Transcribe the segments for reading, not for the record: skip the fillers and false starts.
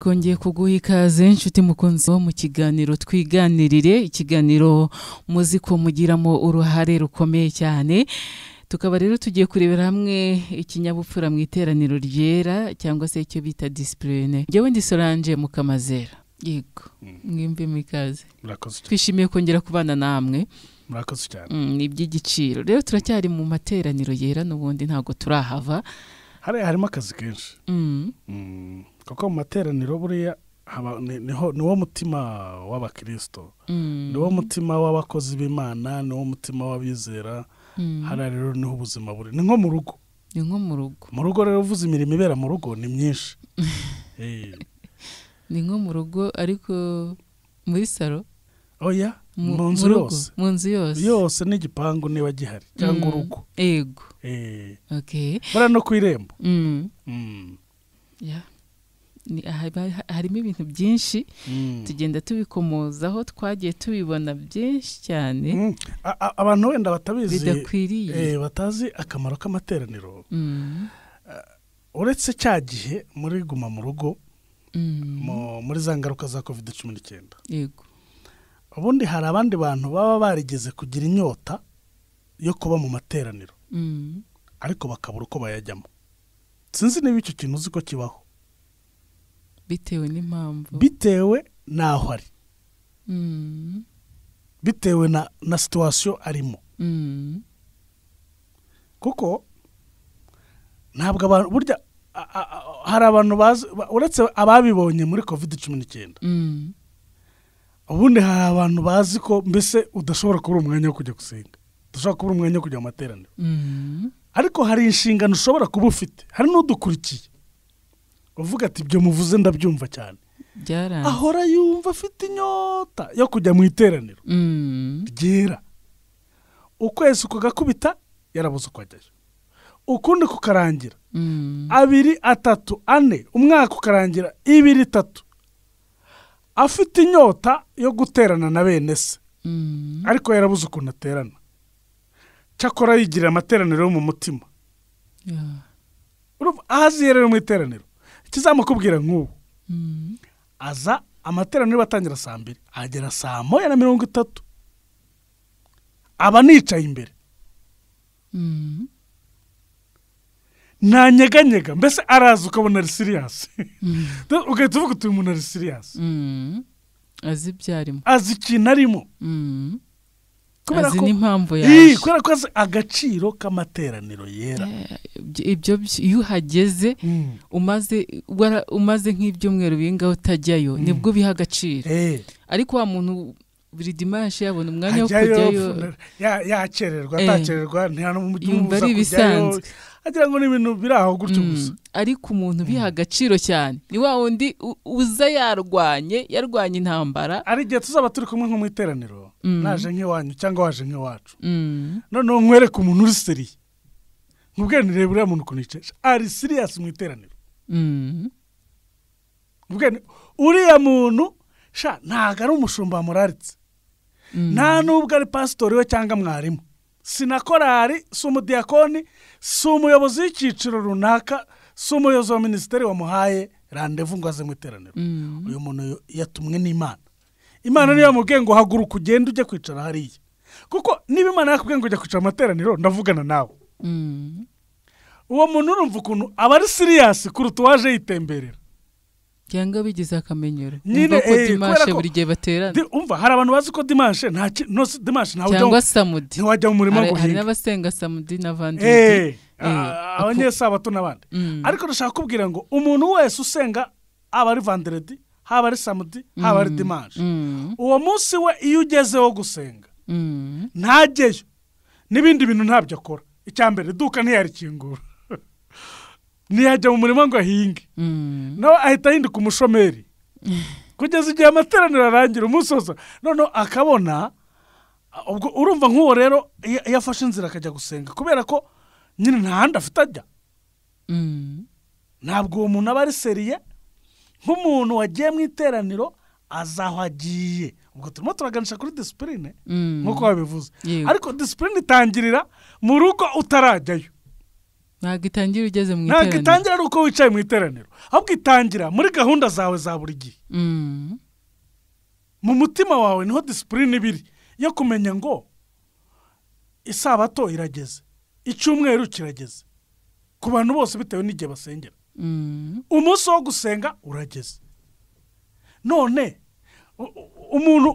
twongeye kuguha ikaze inshuti mukunzi wo mu kiganiro twiganirire, ikiganiro muzi ko mugiramo uruhare rukomeye cyane. Tukaba rero tugiye kurebera hamwe ikinyabupfura mu iteraniro ryera cyangwa se icyo bita discipline. Jewe ndi Solange Mukamazera. Yego, mwimbe mikaze. Twishimiye kongera kubana namwe. Murakoze cyane. Ni by'igiciro. Rero turacyari mu materaniro yera n'ubundi ntago turahava. Harimo akazi kenshi. Kuko mu materaniro buriya niwo mutima w'Abakristo. Niwo mutima w'abakozi b'Imana, niwo mutima w'abizera. Hara rero niho ubuzima buri. Ni nko mu rugo. Ni nko mu rugo. Mu rugo rero uvuze imirimo ibera mu rugo ni myinshi. Ni nko mu rugo ariko muri salo. Oya, mu nzu yose. Mu nzu yose. Yose n'igipangu niba gihari cyangwa urugo. Ego. Okay. Bara no kwirembo. Yeah. Harimo ibintu byinshi tugenda tubikomozaho, twagiye tubibona byinshi cyane. Abantu wenda batabizi bidakwiriye, batazi akamaro k'amateraniro. Uretse cya gihe muri guma mu rugo, muri za ngaruka za COVID-19. Yego. Ubundi hari abandi bantu baba barigeze kugira inyota yo kuba mu materaniro. Ariko bakabura uko bayajyamo. Sinzi niba icyo kintu uzi ko kibaho. Bitewe n'impamvu. Bitewe naho ari. Bitewe na situation arimo. Kuko ntabwo abantu burya hari abantu bazi uretse ababibonye muri COVID-19. Ubundi hari abantu bazi ko mbese udashobora kubura umwanya wo kujya gusenga. Udashobora kubura umwanya wo kujya mu materaniro. Ariko hari inshingano ushobora kuba ufite. Hari n'udukurikiye. Uvuga ati ibyo muvuze ndabyumva cyane. Ahora yumva afite inyota yo kujya mu iteraniro. Ryera. Ukwezi kugakubita yarabuze kwajyayo. Ukundi kukarangira. 2, 3, 4 umwaka ukarangira 2, 3. Afite inyota yo guterana na bene se. Ariko yarabuze ukuntu aterana. Cyakora yigira amateraniro yo mu mutima. Ahaziye rero mu iteraniro. Kizamukubwira nk'ubu. Aza amateraniro batangira saa 2, agera saa 1:30. Aba nicaye imbere. Nanyeganyega mbese araza ukabona ari serious. Ugahita uvuga uti umuntu ari serious. Azi byarimo. Azi ikintu arimo. Azi n'impamvu yaje. Kubera ko azi agaciro k'amateraniro yera. Ibyo iyo uhageze umaze nk'ibyumweru bingaho utajyayo nibwo biha agaciro. Ariko wa muntu buri dimanche yabona umwanya wo kujyayo yacererwa atacererwa nta n'umujyi ari bisanzwe. Agira ngo n'ibintu biraho gutyo gusa. Ariko umuntu biha agaciro cyane ni wa wundi uza yarwanye intambara. Ari gihe tuzaba turi kumwe nko mu iteraniro naje nk'iwanyu cyangwa waje nk'iwacu. Noneho nkwereka umuntu uri seriye. Nkubwira nirebe uriya muntu kuniceje ari serious mu iteraniro. Nkubwira uriya muntu ntago ari umushumba muraritse. Nta nubwo ari pastori we cyangwa mwarimu. Sinakorari, si umudiyakoni, si umuyobozi w'icyiciro runaka, si umuyobozi wa minisiteri wamuhaye randevu ngo aze mu iteraniro. Uyu muntu yatumwe n'Imana. Imana niyo yamubwiye ngo haguruka ugende ujye kwicara hariya. Kuko niba Imana yakubwiye ngo ujye kwicara mu materaniro ndavugana nawe. Uwo muntu urumva ukuntu aba ari serious kuruta uwaje yitemberera. Cyangwa bigize akamenyero. Umva ko dimanche buri gihe baterana. Umva hari abantu bazi ko dimanche dimanche ntawe cyangwa samedi. Ntiwajya mu murimo guhinga. Hari n'abasenga samedi na vendredi. Abanyesabato n'abandi. Ariko ndashaka kubwira ngo umuntu wese usenga aba ari vendredi, haba ari samedi, haba ari dimanche. Uwo munsi we iyo ugezeho gusenga. Ntajyeyo. N'ibindi bintu ntabyo akora. Icyambere duka ntiyarikingura. Niyajya mu murimo ngo ahinge. Nawe ahita ahinduka umushomeri. Kugeza igihe amateraniro arangira umusoza. Noneho akabona ubwo urumva nk'uwo rero yafashe inzira akajya gusenga kubera ko nyine nta handi afite ajya. Ntabwo uwo muntu aba ari seriye nk'umuntu wagiye mu iteraniro azaho agiye. Ubwo turimo turaganisha kuri discipline nk'uko wabivuze. Ariko discipline itangirira mu rugo utarajyayo. ntabwo itangira ugeze mu ntabwo iteraniro itangira ari uko wicaye mu iteraniro ahubwo itangira muri gahunda zawe za buri gihe mu mutima wawe niho disipurine ibiri yo kumenya ngo isabato irageze icyumweru kirageze ku bantu bose bitewe n'igihe basengera umunsi wo gusenga urageze none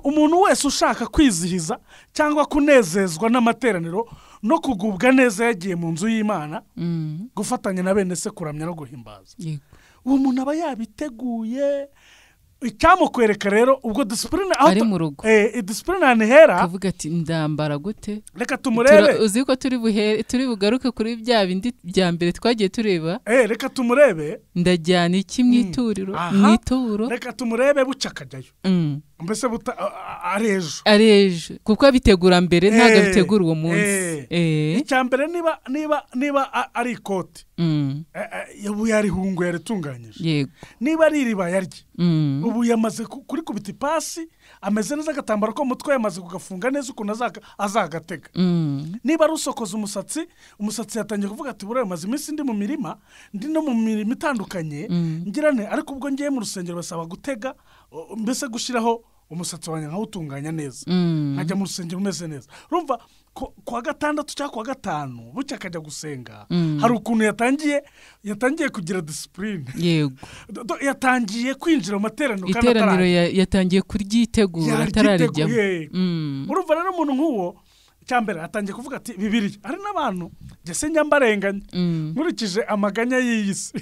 umuntu wese ushaka kwizihiza cyangwa kunezezwa n'amateraniro no kugubwa neza yagiye mu nzu y'Imana gufatanya na bene se kuramya no guhimbaza uwo muntu aba yabiteguye icyamukwereka rero ubwo disipurine ari mu rugo disipurine anihera kavuga ati ndambara gute reka tumurebe uzi ko turi bugaruke kuri bya bindi bya mbere twagiye tureba reka tumurebe ndajyana iki mu ituro reka tumurebe bucakajyayo mbese arejo kuko abitegura mbere ntabwo abitegura uwo munsi icya mbere niba ari ikoti ubu yarihungu yaritunganyije niba ari iriba yarye ubu yamaze kurikubita ipasi ameze neza agatambaro ko mutwe yamaze kugafunga neza ukuntu azagatega niba ari usokoza umusatsi yatangiye kuvuga ati buriya maze iminsi ndi mu mirima ndi no mu mirimo itandukanye ngirane ariko ubwo ngiye mu rusengero basaba gutega mbese gushyiraho umusatsi wanjye nkawutunganya neza nkajya mu rusengero umeze neza urumva kuwa gatandatu cyangwa kuwa gatanu bucya akajya gusenga hari ukuntu yatangiye kugira disipurine yego yatangiye kwinjira mu materaniro iteraniro yatangiye kuryitegura atararijyamo urumva rero umuntu nk'uwo cyambere atangiye kuvuga ati Bibiliya hari n'abantu jese njya mbarenganya nkurikije amaganya y'isi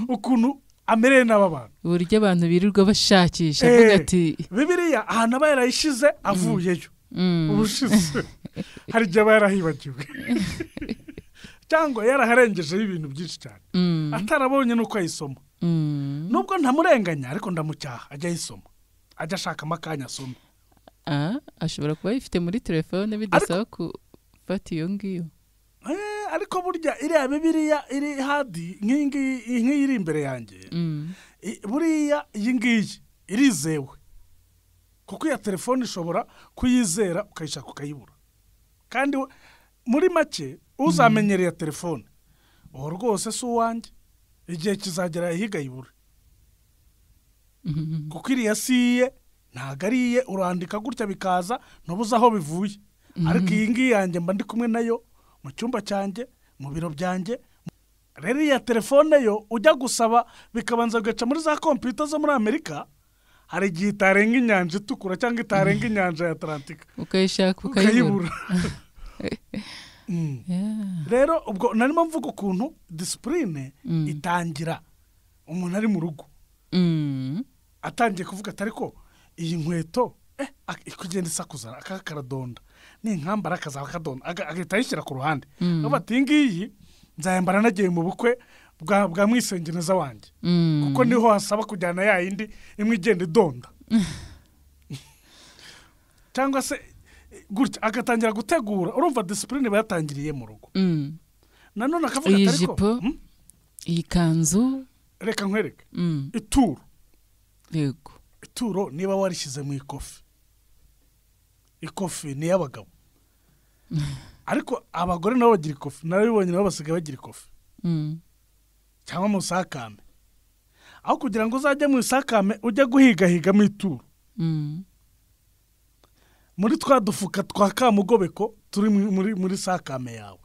ukuntu amereye n'abantu uburyo abantu birirwa bashakisha avuga ati Bibiliya ahantu aba yarayishize avuyeyo ubushize hari igihe aba yarahibagiwe cyangwa yaraharengejeho ibintu byinshi cyane atarabonye n'uko ayisoma nubwo ntamurenganya ariko ndamucyaha ajya ayisoma ajya ashakamo akanya asoma ashobora kuba yifite muri telefone bidasaba gufata iyo ngiyo ariko burya iriya Bibiliya iri hadi nk'iyi iri imbere yanjye buriya iyi ngiyi irizewe kuko iya telefone ishobora kuyizera ukayishaka ukayibura kandi muri make uzamenyereye telefone uwo rwose si uwanjye igihe kizagera yigayibura kuko iriya siye ntabwo ariye urandika gutya bikaza ntubuze aho bivuye ariko iyi ngiyi yanjye mba ndi kumwe nayo mu cyumba cyanjye mu biro byanjye rero iya telefone yo ujya gusaba bikabanza bigaca muri za kompiyuta zo muri Amerika hari igihe itarenga inyanja itukura cyangwa itarenga inyanja ya Atlantika ukayishaka ukayibura rero ubwo narimo mvuga ukuntu disipurine itangira umuntu ari mu rugo atangiye kuvuga ati ariko iyi nkweto kugenda isakuza akakaradonda n'inkambara akazaba akadonda agahita ayishyira ku ruhande avuga ati iyi ngiyi nzayambara nagiye mu bukwe bwa mwisengeneza wanjye kuko niho hasaba kujyana ya yindi imwe igenda idonda cyangwa se gutya agatangira gutegura urumva disipurine bayatangiriye mu rugo nanone akavuga ati ariko iyi kanzu reka nkwereke ituro yego ituro niba warishyize mu ikofi ni iy'abagabo ariko abagore nabo bagira ikofi narabibonye nabo basigaye bagira ikofi cyangwa mu isakame aho kugira ngo uzajye mu isakame ujye guhigahiga mu ituro muri twa dufuka twa kamugobeko turi muri sakame yawe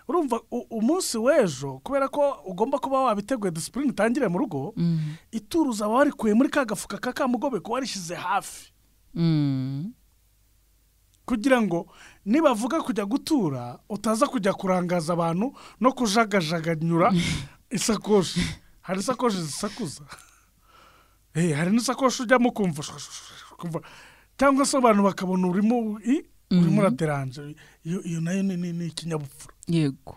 urumva umunsi w'ejo kubera ko ugomba kuba wabiteguye disipurine itangire mu rugo ituro uzaba warikuye muri ka gafuka ka kamugobeko warishyize hafi kugira ngo nibavuga kujya gutura utaza kujya kurangaza abantu no kujagajaganyura isakoshi hari isakoshi zisakuza hari n'isakoshi ujyamo kumva cyangwa se abantu bakabona urimo uraderanje iyo nayo ni ikinyabupfura yego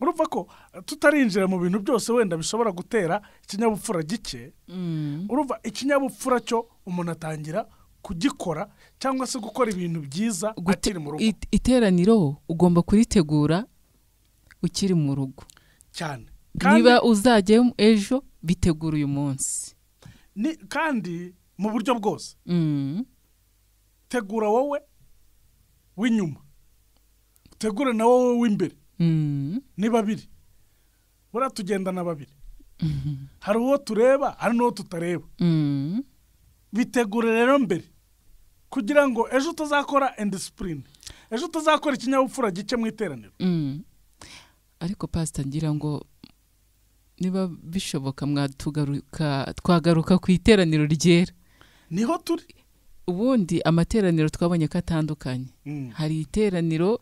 urumva ko tutarinjira mu bintu byose wenda bishobora gutera ikinyabupfura gike urumva ikinyabupfura cyo umuntu atangira kugikora cyangwa se gukora ibintu byiza akiri mu rugo iteraniro ugomba kuritegura ukiri mu rugo cyane niba uzajya ejo bitegura uyu munsi kandi mu buryo bwose tegura wowe w'inyuma utegure na wowe w'imbere ni babiri buriya tugendana babiri hari uwo tureba hari n'uwo tutareba bitegure rero mbere kugira ngo ejo utazakora indisipurine ejo utazakora ikinyabupfura gice mu iteraniro. Ariko pastor ngira ngo niba bishoboka twagaruka ku iteraniro ryera niho turi. Ubundi amateraniro twabonye ko atandukanye. Hari iteraniro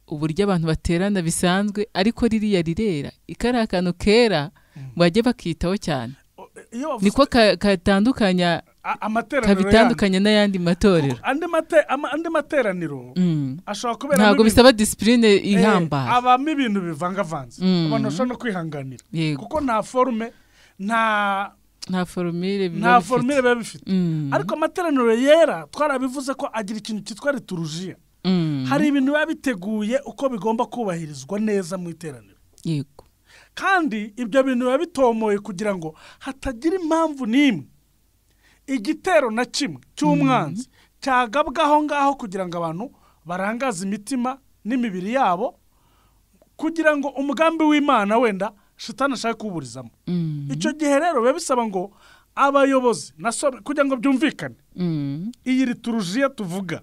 uburyo abantu baterana bisanzwe ariko ririya rirera ikari akantu kera bajye bakitaho cyane. Niko katandukanya kabitandukanye n'ayandi matorero. Andi materaniro ashobora kubera ntabwo bisaba discipline ihamba. Abamo ibintu bivangavanze abantu bashobora no kwihanganira kuko nta forume nta formule biba bifite. Ariko amateraniro yera twarabivuze ko agira ikintu cyitwa liturujia. Hari ibintu biba biteguye uko bigomba kubahirizwa neza mu iteraniro. Yego. Kandi ibyo bintu biba bitomoye kugira ngo hatagira impamvu n'imwe igitero na kimwe cy'umwanzi cyagabwaho ngaho kugira ngo abantu barangaze imitima n'imibiri yabo kugira ngo umugambi w'Imana wenda shitani ashaka kuburizamo. Icyo gihe rero biba bisaba ngo abayobozi kugira ngo byumvikane iyi liturujia tuvuga.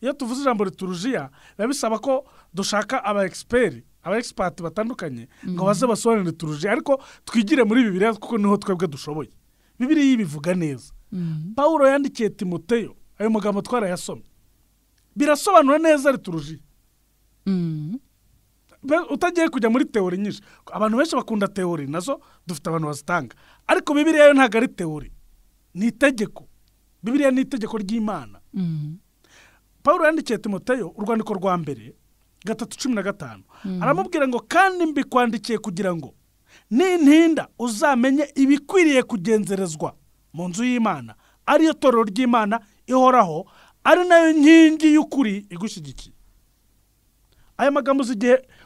Iyo tuvuze ijambo liturujia biba bisaba ko dushaka aba-expert batandukanye ngo baze basobanure liturujia ariko twigire muri Bibiliya kuko niho twebwe dushoboye. Bibiliya bivuga neza. Paulo yandikiye Timoteyo ayo magambo twarayasomye birasobanura neza liturujia. Utagiye kujya muri teori nyinshi. Abantu benshi bakunda teori nazo dufite abantu bazitanga ariko Bibiliya yo ntago ari teori ni itegeko. Bibiliya ni itegeko ry'Imana. Paulo yandikiye Timoteyo urwandiko rwa mbere 3:15 aramubwira ngo kandi mbikwandikiye kugira ngo nintinda uzamenye ibikwiriye kugenzerezwa mu nzu y'Imana ariyo torero ry'Imana ihoraho ari nayo nkingi y'ukuri igushyigikiye. Aya magambo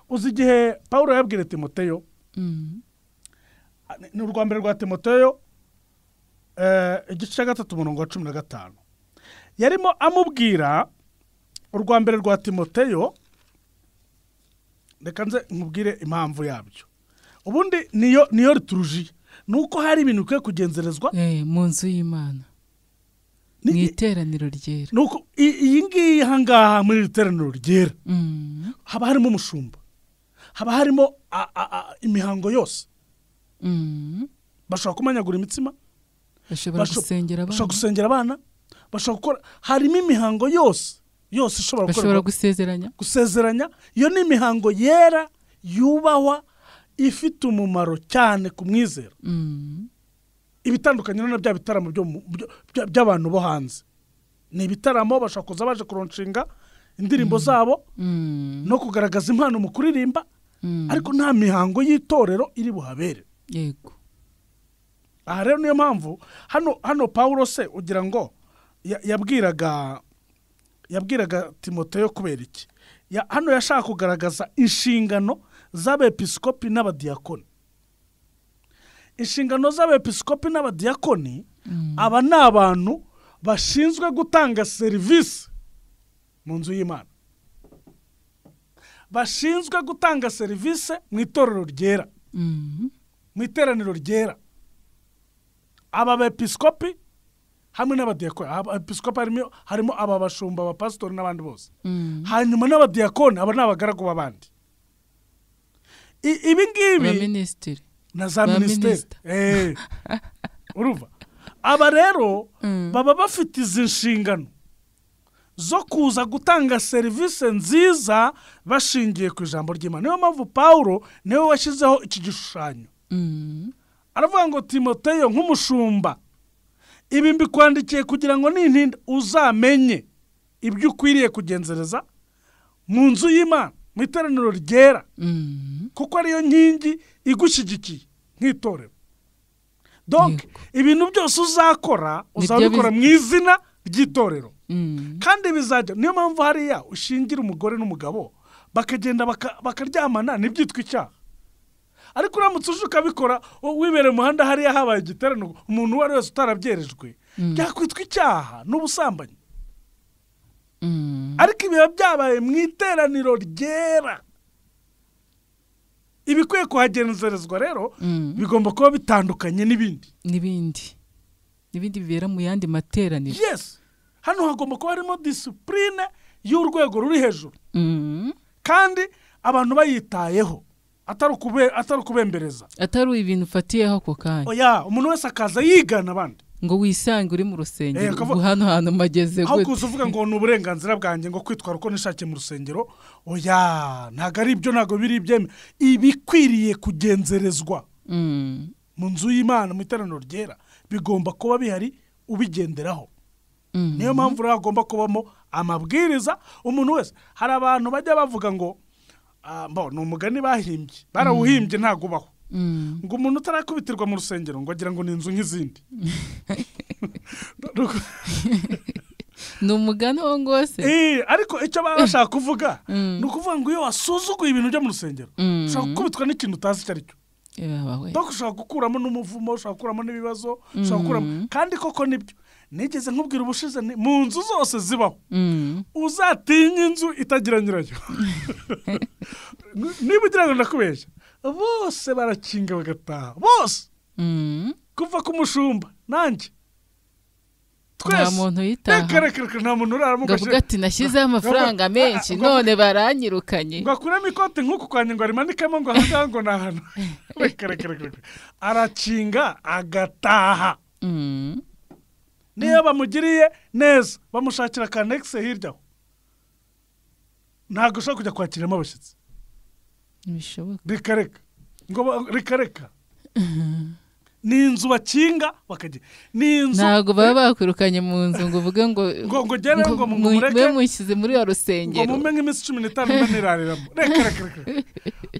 uzigihe Paulo yabwira Timoteyo ni urwa mbere rwa Timoteyo igice cya 3:15 yarimo amubwira urwa mbere rwa Timoteyo. Reka nze nkubwire impamvu yabyo. Ubundi niyo liturujia nuko hari ibintu bikwiye kugenzerezwa mu nzu y'Imana mu iteraniro ryera. Nuko iyi ngiyi hangaha muri iteraniro ryera haba harimo umushumba, haba harimo imihango yose. Bashobora kumanyagura imitsima, bashobora gusengera abana, bashobora gukora harimo imihango yose ishobora bashobora gusezeranya. Iyo ni imihango yera yubahwa ifite umumaro cyane ku mwizera. Ibitandukanye na bya bitaramo by'abantu bo hanze. Ni ibitaramo bashobora kuza baje kuronshinga indirimbo zabo no kugaragaza impano mu kuririmba ariko nta mihango y'itorero iri buhabere. Yego. Aha rero niyo mpamvu hano Paulo se ugira ngo yabwiraga Timoteyo kubera iki? Hano yashaka kugaragaza inshingano z'abepiskopi n'abadiyakoni. Inshingano z'abepiskopi n'abadiyakoni aba ni abantu bashinzwe gutanga serivisi mu nzu y'Imana. Bashinzwe gutanga serivisi mu itorero ryera. Mu iteraniro ryera. Aba bepiskopi hamwe n'abadiyakoni. Abepiskopi harimo aba bashumba abapasitori n'abandi bose. Hanyuma n'abadiyakoni aba ni abagaragu b'abandi. Ibi ngibi na za ministeri. Uruva. Aba rero baba bafite izi nshingano zo kuza gutanga serivisi nziza bashingiye ku ijambo ry'Imana. Niyo mpamvu Paulo niwe washyizeho iki gishushanyo. Aravuga ngo Timoteyo nk'umushumba ibi mbikwandikiye kugira ngo nintinda uzamenye ibyo ukwiriye kugenzereza mu nzu y'Imana mu iteraniro ryera kuko ariyo nkingi igushyigikiye nk'itorero. Donc ibintu byose uzakora uzabikora mu izina ry'itorero kandi bizajya. Niyo mpamvu hariya ushingira umugore n'umugabo bakagenda bakaryamana n'ibyitwa icyaha. Ariko uramutse uje ukabikora wibere mu muhanda hariya habaye igiterano umuntu wari wese utarabyerejwe byakwitwa icyaha n'ubusambanyi. Ariko ibiba byabaye mu iteraniro ryera ibikwiye kuhagenzerezwa rero bigomba kuba bitandukanye n'ibindi bibera mu yandi materaniro. Yes, hano hagomba kuba harimo discipline y'urwego ruri hejuru kandi abantu bayitayeho atari kubembereza, atari ibintu ufatiyeho ako kanya. Oya, umuntu wese akaza yigana abandi ngo wisange uri mu rusengero hano hantu mageze gute, aho kuzuvuga ngo ni uburenganzira bwanjye ngo kwitwara uko nishakiye mu rusengero. Oya, ntago ari ibyo, ntago biri ibyeme, ibikwiriye kugenzerezwa mu nzu y'Imana, mu iteraniro ryera, bigomba kuba bihari ubigenderaho. Niyo mpamvu rero hagomba kubamo amabwiriza. Umuntu wese, hari abantu bajya bavuga ngo ni umugani bahimbye, barawuhimbye ntago ubaho, ngo umuntu utarakubitirwa mu rusengero ngo agira ngo ni inzu nk'izindi. Ni umugani wo ngose. Ariko icyo baba bashaka kuvuga ni ukuvuga ngo iyo wasuzuguye ibintu byo mu rusengero ushaka gukubitwa n'ikintu utazi icyo ari cyo. Doko ushaka gukuramo n'umuvumo, ushaka gukuramo n'ibibazo, ushaka gukuramo. Kandi koko nibyo nigeze nkubwira ubushize, mu nzu zose zibaho uzatinya inzu itagira nyirayo. Niba ugira ngo ndakubeshya, bose barakinga bagataha bose, kuva ku mushumba nanjye nta muntu yitaha, nta muntu uraramo gavuga ati nashyizeho amafaranga menshi none baranyirukanye, ngo akuremo ikote nk'uku kwanye ngo arimanikemo ngo ahangaha ngo ni ahantu. Arakinga agataha. Niyo bamugiriye neza bamushakira kanekise hirya aho, ntabwo ushobora kujya kwakiramo abashyitsi. Rikareka ni inzu bakinga bakagira, ni inzu ntabwo baba bakwirukanye mu nzu ngo uvuge ngo gere ngo mumureke mushyize muri ya rusengero ngo mumenye iminsi 15 nirariramo. Reka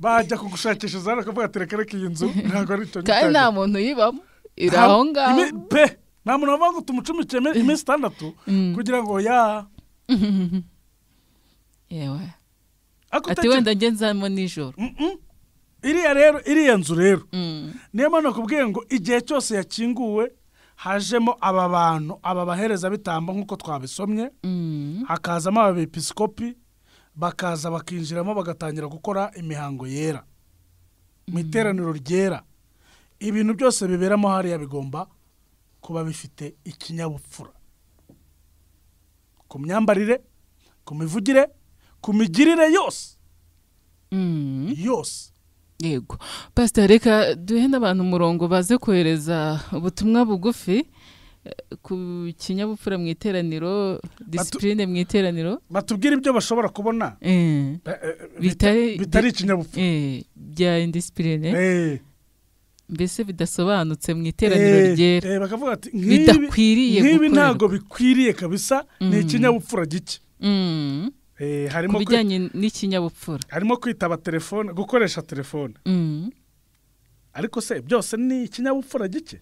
bajya kugushakisha zara akavuga ati reka iyi nzu ntabwo ari cyo, kandi nta muntu yibamo, iraho ngaho pe, nta muntu wavuga ngo tumucumikiye iminsi 6 kugira ngo yewe ati wenda ngenzamo nijoro. Iriya nzu rero niyo mpamvu nakubwiye ngo igihe cyose yakinguwe hajemo aba bantu, aba bahereza bitambo nk'uko twabisomye, hakazamo abepiskopi, bakaza bakinjiramo bagatangira gukora imihango yera mu iteraniro ryera. Ibintu byose biberamo hariya bigomba kuba bifite ikinyabupfura ku myambarire, ku mivugire, ku migirire yose yose. Yego Pastor, reka duhe n'abantu umurongo baze kohereza ubutumwa bugufi ku kinyabupfura mu iteraniro, discipline mu iteraniro, batubwira ibyo bashobora kubona bitari ikinyabupfura bya indiscipline, mbese bidasobanutse mu iteraniro ryera, bakavuga ati nk'ibi ntago bikwiriye kabisa, ni ikinyabupfura gike. Harimo kubijyanye n'ikinyabupfura, harimo kwitaba telefone, gukoresha telefone. Ariko se byose ni ikinyabupfura gike.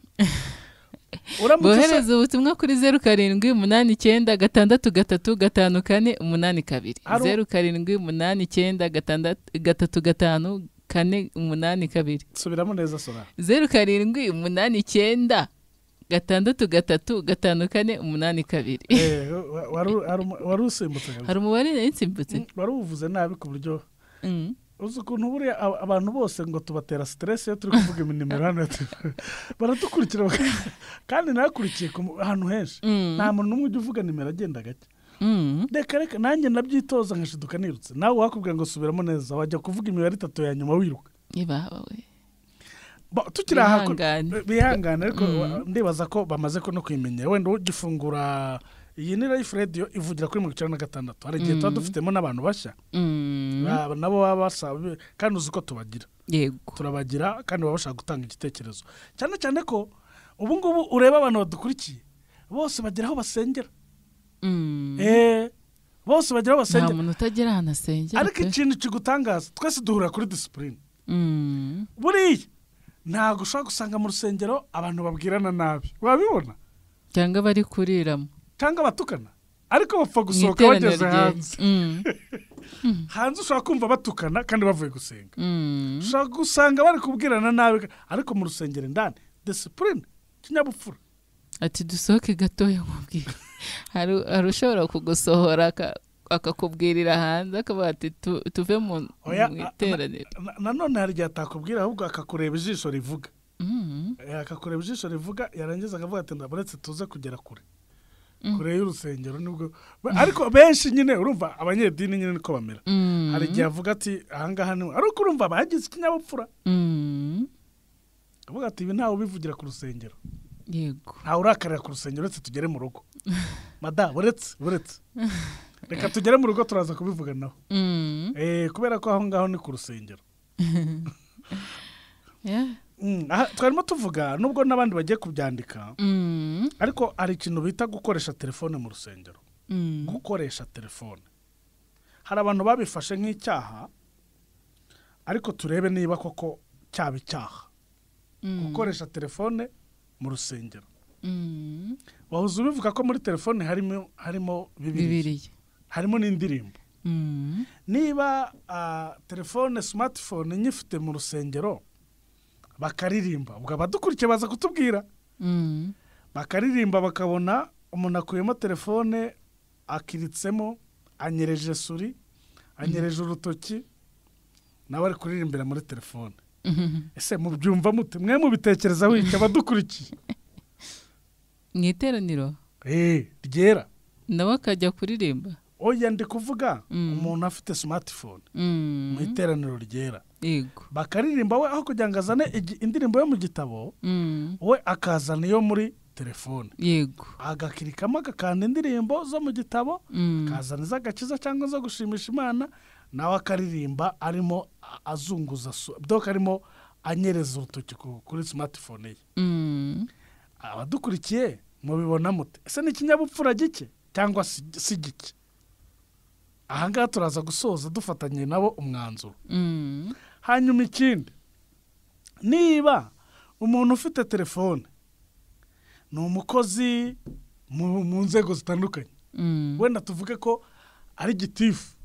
Bohereza ubutumwa kuri 0786635482 0786635482. Subiramo neza sora. 0786635482. Wari usimbutse. Hari umubare nsimbutse. Wari uvuze nabi ku buryo uzi ukuntu buriya abantu bose ngo tubatera stress iyo turi kuvuga inimero hano baradukurikira kandi nakurikiye ahantu henshi, nta muntu n'umwe ujya uvuga nimero agenda gake. Reka nanjye nabyitoza nkashiduka nirutse, nawe wakubwira ngo subiramo neza wajya kuvuga imibare 3 ya nyuma wiruka. Ibawe tukiri aha bihangana, ariko ndibaza ko bamaze ko no kwimenyera. Wenda ugifungura iyi ni live radio ivugira kuri 96, hari igihe tuba dufitemo n'abantu bashya nabo baba basaba, kandi uzi ko tubagira. Yego turabagira kandi baba bashaka gutanga igitekerezo, cyane cyane ko ubu ngubu ureba abantu badukurikiye bose bagira aho basengera. Bose bagira aho basengera, nta muntu utagira ahantu asengera. Ariko ikintu kigutangaza, twese duhura kuri discipline. Buriya ntago ushaka gusanga mu rusengero abantu babwirana nabi, wabibona, cyangwa bari kuriramo, cyangwa batukana, ariko bapfa gusohoka bageze hanze. Hanze ushaka kumva batukana kandi bavuye gusenga. Ushaka gusanga bari kubwirana nabi, ariko mu rusengero ndani discipline, kinyabupfura. Ati dusohoke gatoya nkubwira, hari ushobora kugusohora akakubwirira hanze akavuga ati tuve mu iteraniro. Nanone hari igihe atakubwira ahubwo akakureba ijisho rivuga. Akakureba ijisho rivuga yarangiza akavuga ati ndaburetse tuze kugera kure y'urusengero nibwo. Ariko benshi nyine urumva abanyedini nyine niko bamera. Hari igihe avuga ati ahangaha ni ariko urumva bagize ikinyabupfura. Avuga ati ibi ntawe ubivugira ku rusengero. Yego. Ntawe urakarira ku rusengero uretse tugere mu rugo. Mada buretse. Reka tugere mu rugo turaza kubivuganaho. Kubera ko aho ngaho ni ku rusengero. Twarimo tuvuga nubwo n'abandi bagiye kubyandika, ariko hari ikintu bita gukoresha telefone mu rusengero. Gukoresha telefone hari abantu babifashe nk'icyaha, ariko turebe niba koko cyaba icyaha gukoresha telefone mu rusengero. Wahuze ubivuga ko muri telefone harimo Bibiliya, harimo n'indirimbo. Niba telefone smartphone nyifite mu rusengero bakaririmba, ubwo abadukurikiye baza kutubwira. Bakaririmba bakabona umuntu akuyemo telefone akiritsemo, anyereje suri, anyereje urutoki, nawe ari kuririmbira muri telefone. Ese mubyumva mute? Mwe mubitekerezaho iki abadukurikiye? Mu iteraniro ryera nawe akajya kuririmba. Oya ndi kuvuga umuntu afite smartphone mu iteraniro ryera. Yego. Bakaririmba we aho kugira ngo azane indirimbo yo mu gitabo, we akazana iyo muri telefone. Yego. Agakirikamo agakanda indirimbo zo mu gitabo, akazana iz'agakiza cyangwa zo gushimisha Imana, nawe akaririmba arimo azunguza doka arimo anyereza urutoki kuri smartphone ye. Abadukurikiye mubibona mute? Ese ni ikinyabupfura gike cyangwa si gike? Ahangaha turaza gusoza dufatanye nabo umwanzuro. Hanyuma ikindi, niba umuntu ufite telefone ni umukozi mu nzego zitandukanye, wenda tuvuge ko ari gitifu,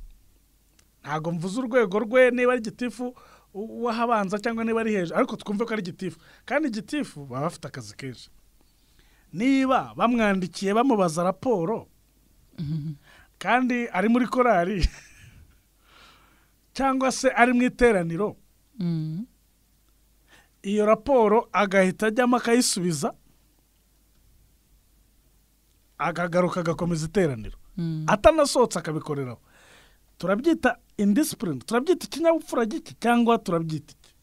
ntago mvuze urwego rwe niba ari gitifu wahabanza cyangwa niba ari hejuru, ariko twumve ko ari gitifu, kandi gitifu baba bafite akazi kenshi. Niba bamwandikiye bamubaza raporo kandi ari muri korari cyangwa se ari mu iteraniro, iyo raporo agahita ajyamo akayisubiza, akagaruka agakomeza iteraniro, atanasohotse akabikoreraho, turabyita indiscipline? Turabyita ikinyabupfura gike cyangwa turabyita iki?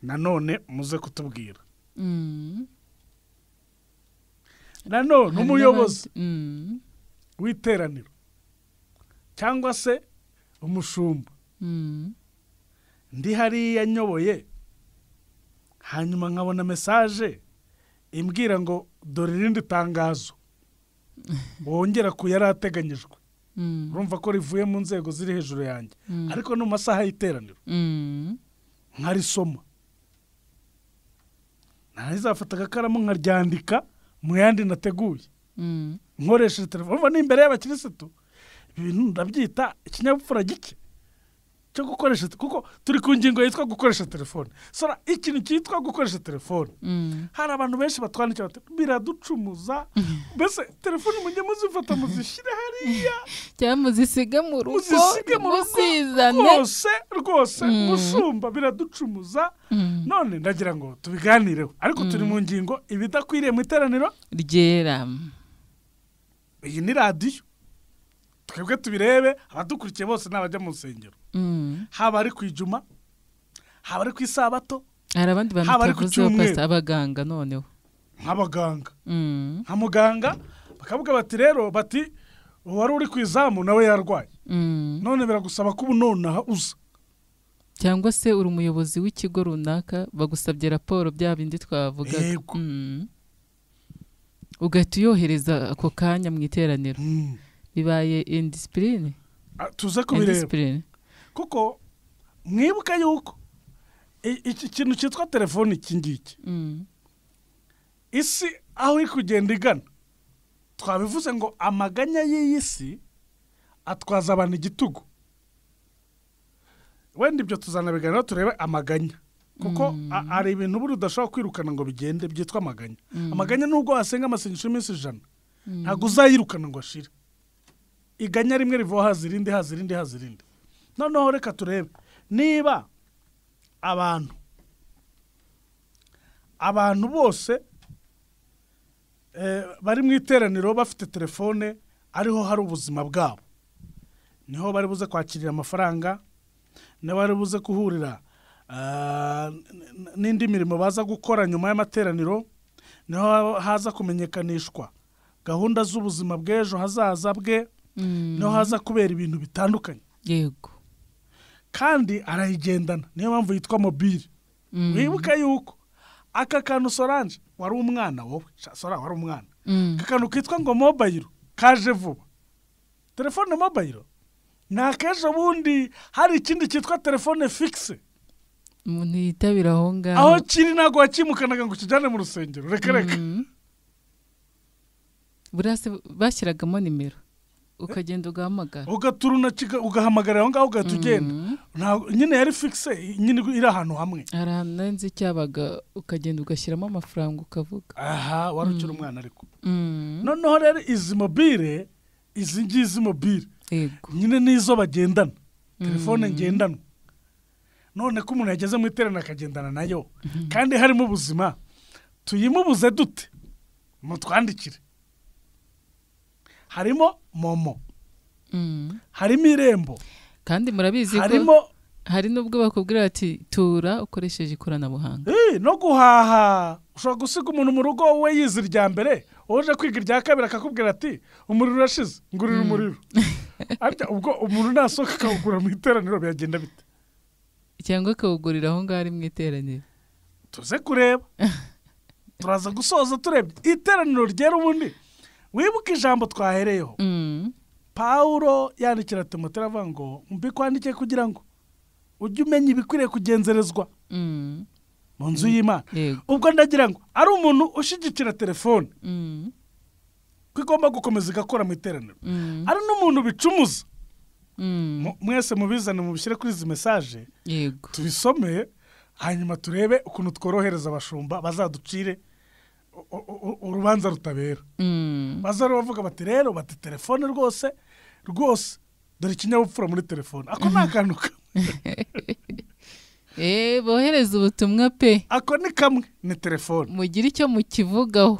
Nanone muze kutubwira. Nanone umuyobozi w'iteraniro cyangwa se umushumba, ndi hariya nyoboye, hanyuma nkabona message imbwira ngo dore irindi tangazo wongera ku yari ateganyijwe. Urumva ko rivuye mu nzego ziri hejuru yanjye, ariko no masaha y'iteraniro nkarisoma, narizafata agakaramu nkaryandika mu yandi nateguye, nkoresheje telefone. Urumva n'imbere y'abakirisitu ibintu ndabyita ikinyabupfura gike cyo gukoresha, kuko turi ku ngingo yitwa gukoresha telefone. Sora ikintu cyitwa gukoresha telefone, hari abantu benshi batwandikira bati biraducumuza, mbese telefone mujye muzifata muzishyire hariya cyangwa muzisige mu rugo, muzizane rwose mushumba, biraducumuza. None ndagira ngo tubiganireho, ariko turi mu ngingo ibidakwiriye mu iteraniro ryera. Iyi ni radiyo, twebwe tubirebe, abadukurikiye bose n'abajya mu rusengero, haba ari ku ijuma, haba ari ku isabato, hari abandi bantu batavuze abaganga, noneho nk'abaganga, nka muganga bakavuga bati rero bati uwari uri ku izamu nawe yarwaye, none biragusaba ko ubu nonaha uza. Cyangwa se uri umuyobozi w'ikigo runaka, bagusabye raporo bya bindi twavuga, ugahita uyohereza ako kanya mu iteraniro. Bibaye indiscipline. Tuze kubireba, kuko mwibuka yuko iki kintu cyitwa telefone iki ngiki, isi aho iri kugenda igana, twabivuze ngo amaganya y'iyi si atwaza abantu igitugu. Wenda ibyo tuzanabiganiraho turebe amaganya, kuko ari ibintu buri udashobora kwirukana ngo bigende, byitwa amaganya. Amaganya nubwo wasenga amasengesho y'iminsi 100 ntabwo uzayirukana ngo ashire. iganya rimwe rivaho hazirinde noneho reka turebe niba abantu bose bari mu iteraniro bafite telefone ariho hari ubuzima bwabo, niho bari buze kwakirira amafaranga, niho bari buze kuhurira n'indi mirimo baza gukora nyuma y'amateraniro, niho haza kumenyekanishwa gahunda z'ubuzima bw'ejo hazaza bwe, niho haza kubera ibintu bitandukanye. Yego. Kandi arayigendana, niyo mpamvu yitwa mobile. Wibuka yuko aka kantu Solange wari umwana wowe, Sora wari umwana. Aka kantu kitwa ngo mobile kaje vuba. Telefone mobile nakaje bundi hari ikindi cyitwa telefone fixe. Umuntu yitabira aho ngaho. Aho kiri nago wakimukanaga ngo kijane mu rusengero. Reka. Burase bashyiragamo nimero. Ukagenda ugahamagara. Ugaturuna ugahamagara aho ngaho ugatugenda. Nyine yari fixe, nyine iri ahantu hamwe. Arananze cyabaga ukagenda ugashyiramo amafaranga ukavuga. Aha, warukira umwana ariko. Noneho rero izi mobile, izi ngizi mobile. Yego. Nyine nizo bagendana. Telefone ngendanwa. None ko umuntu yageze mu iterana akagendana nayo kandi harimo ubuzima, tuyimubuze dute? Mutwandikire. Harimo momo, harimo irembo, kandi murabizi ko hari nubwo bakubwira ati tura ukoresheje ikoranabuhanga. No guhaha ushobora gusiga umuntu mu rugo we yize irya mbere, uje kwiga irya kabiri akakubwira ati umuriro urashize, ngurira umuriro. Arya ubwo umuntu nasohoka akawugura mu iteraniro byagenda bite? Cyangwa akawugurira aho ngaho ari mu iteraniro. Tuze kureba, turaza gusoza turebye iteraniro ryera ubundi. Wibuka ijambo twahereyeho. Paulo yandikira Timoteyo avuga ngo mbikwandike kugira ngo ujye umenya ibikwiriye kugenzerezwa mu nzu y'Imana. Ubwo ndagira ngo ari umuntu ushigikira telefone ko igomba gukomeza igakora mu iteraniro, ari n'umuntu bicumuza. Mwese mubizane mubishyire kuri izi message, tubisome hanyuma turebe ukuntu tworohereza abashumba bazaducire urubanza rutabera. Bazaro bavuga bati rero bati telefone rwose dore ikinyabupfura muri telefone. Ako nakantu bohereza ubutumwa pe. Ako ni kamwe ni telefone. Mugira icyo mukivugaho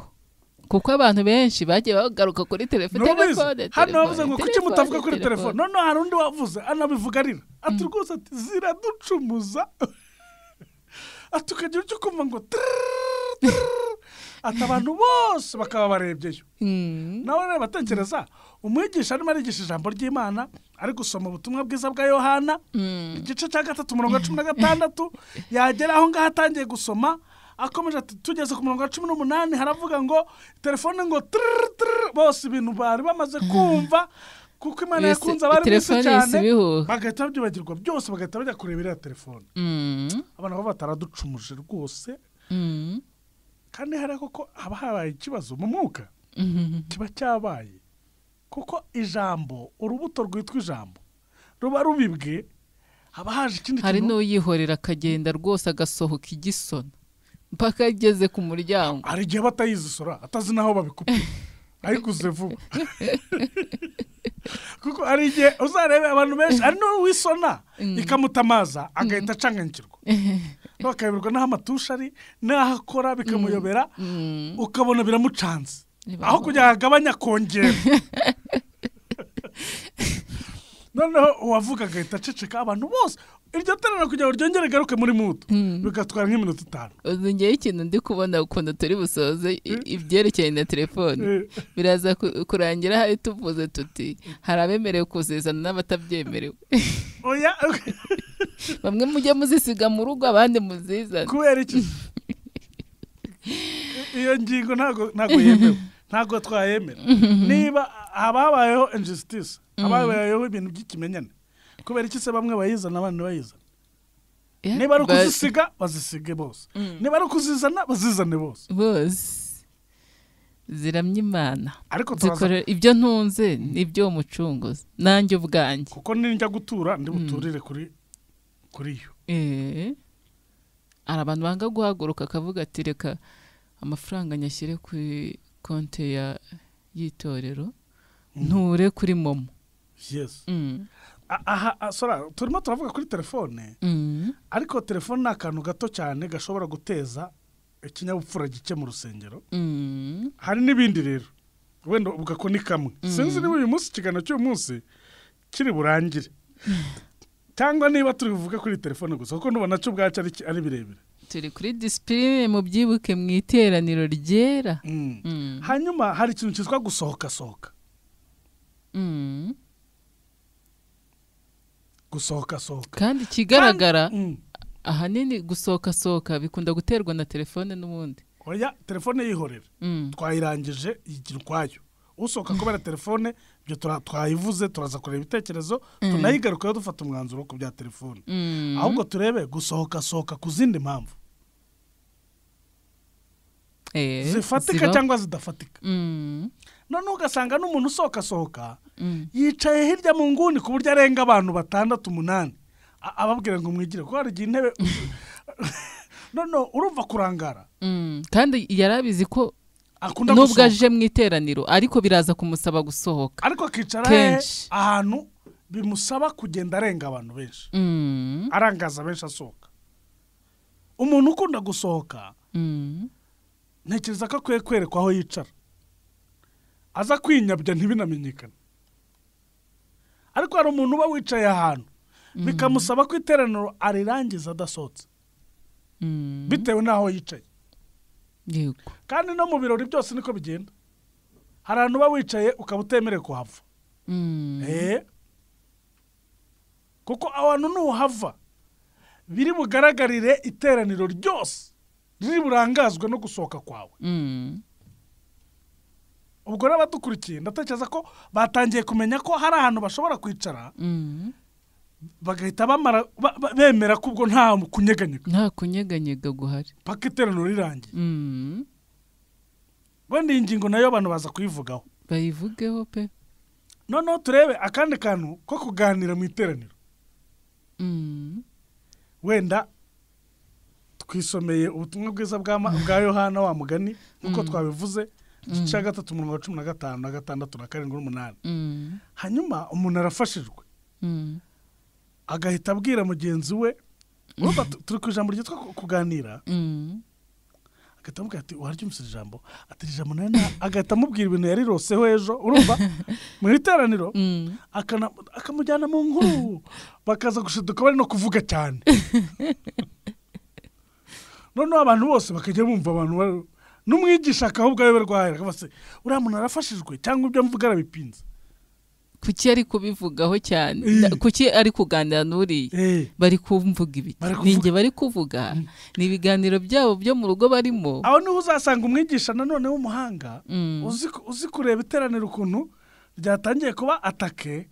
kuko abantu benshi bagiye bagaruka kuri telefone. Hano bavuze ngo kuki mutavuga kuri telefone? None hari undi wavuze anabivuga arira ati rwose ati ziraducumuza. Atukagira cyo kumva ngo ati abantu bose bakaba barebyeyo. Nawe rero batekereza umwigisha arimo arigisha ijambo ry'Imana, ari gusoma ubutumwa bwiza bwa Yohana igice cya 3:16, yagera aho ngaho atangiye gusoma akomeje ati tugeze ku 18 haravuga ngo telefone ngo bose ibintu bari bamaze kumva kuko Imana yakunze abari bose cyane bagahita babyibagirwa byose bagahita bajya kurebera telefone. Abantu baba bataraducumuje rwose. Kandi hari koko haba habaye ikibazo mu mwuka kiba cyabaye kuko ijambo, urubuto rwitwa ijambo ruba rubibwe, haba haje ikindi kintu. Hari n'uyihorera akagenda rwose agasohoka igisona mpaka ageze ku muryango. Hari igihe batayizisora atazi naho babikupira ariko uze vuba. Kuko hari igihe uzarebe abantu benshi ari no wisona ikamutamaza agahita acanganyirwa. Bakayibirwa naho amatusha ari naho akora bikamuyobera, ukabona biramucanze aho kujya agabanya kongera. Noneho uwavuga agahita aceceka abantu bose iryo terana kugira ngo ryongere garuke muri muto bigatwara nk'iminota 5. Uzongeye ikintu ndi kubona ukuntu turi busoze ibyerekeye na telefone biraza kurangira hari tuvuze tuti hari abemerewe kuzizana n'abatabyemerewe. Oya bamwe mujye muzisiga mu rugo abandi muzizana. Kubera iki? Iyo ngingo ntago yemewe, ntago twayemera. Niba hababayeho injustice, hababayeho ibintu by'ikimenyane, kubera iki se bamwe bayizana abandi bayizana? Niba ari kuzisiga bazisige bose, niba ari kuzizana bazizane bose. Ziramya Imana ariko zikora ibyo ntunze nibyo umucunguzi nanjye ubwanjye, kuko ninjya gutura ndi buturire kuri yo. Arabantu banga guhaguruka akavuga ati reka amafaranga nyashyire kuri konte ya yitorero nture kuri momo. yes aha sora turimo turavuga kuri telefone ariko telefone ni akantu gato cyane gashobora guteza ikinyabupfura gike mu rusengero hari n'ibindi rero wenda ubwo ni kamwe sinzi niba uyu munsi ikiganiro cy'uyu munsi kiri burangire cyangwa niba turivuga kuri telefone gusa kuko nubona cyo bwacu ari birebire turi kuri disipurine mu byibuke mu iteraniro ryera hanyuma hari ikintu cyitwa gusohoka kandi kigaragara ahanini gusohoka bikunda guterwa na telefone n'ubundi oya telefone yihorera twayirangije igira ukwayo usohoka kubera telefone byo twayivuze turaza kureba ibitekerezo tunayigarukayo dufata umwanzuro ku bya telefone ahubwo turebe gusohoka ku zindi mpamvu zifatika cyangwa zidafatika none ugasanga n'umuntu usohoka yicaye hirya mu nguni ku buryo arenga abantu 6-8 ababwira ngo mwigire kuko hari igihe intebe none urumva kurangara kandi yarabizi ko nubwo aje mu iteraniro ariko biraza kumusaba gusohoka ariko akicara ahantu bimusaba kugenda arenga abantu benshi arangaza benshi asohoka umuntu ukunda gusohoka ntekereza ko akwiye kwerekwa aho yicara aza kwinyabya ntibinamenyekane ariko hari umuntu uba wicaye ahantu bikamusaba ko iteraniro arirangiza adasohotse bitewe n'aho yicaye kandi no mu birori byose niko bigenda hari ahantu uba wicaye ukaba utemerewe kuhava kuko abantu nuhava biri bugaragarire iteraniro ryose riri burangazwe no gusohoka kwawe ubwo n'abadukurikiye ndatekereza ko batangiye kumenya ko hari ahantu bashobora kwicara bagahita bemera ko ubwo nta kunyeganyega guhari paka iteraniro rirangiye wenda iyi ngingo nayo abantu baza kuyivugaho bayivugeho pe noneho turebe akandi kantu ko kuganira mu iteraniro wenda twisomeye ubutumwa bwiza bwa Yohana wa mugani nk'uko twabivuze igice cya 3:15 na 6 na 7-8 hanyuma umuntu arafashijwe agahita abwira mugenzi we turi ku ijambo ryitwa kuganira agahita amubwira ati wararyumvise ijambo ati ijambo nari agahita amubwira ibintu yariroseho ejo urumva mu iteraniro akamujyana mu nkuru bakaza gushiduka bari no kuvuga cyane noneho abantu bose bakajya bumva abantu n'umwigisha akahubwo ayoberwaye akabase uriya muntu arafashijwe cyangwa ibyo mvuga arabipinze kuki ari kubivugaho cyane kuki ari kuganira n'uriya bari kumvuga ibiki ninjye bari kuvuga ni ibiganiro byabo byo mu rugo barimo aho niho uzasanga umwigisha nanone w'umuhanga uzi kureba iteraniro ukuntu ryatangiye kuba atake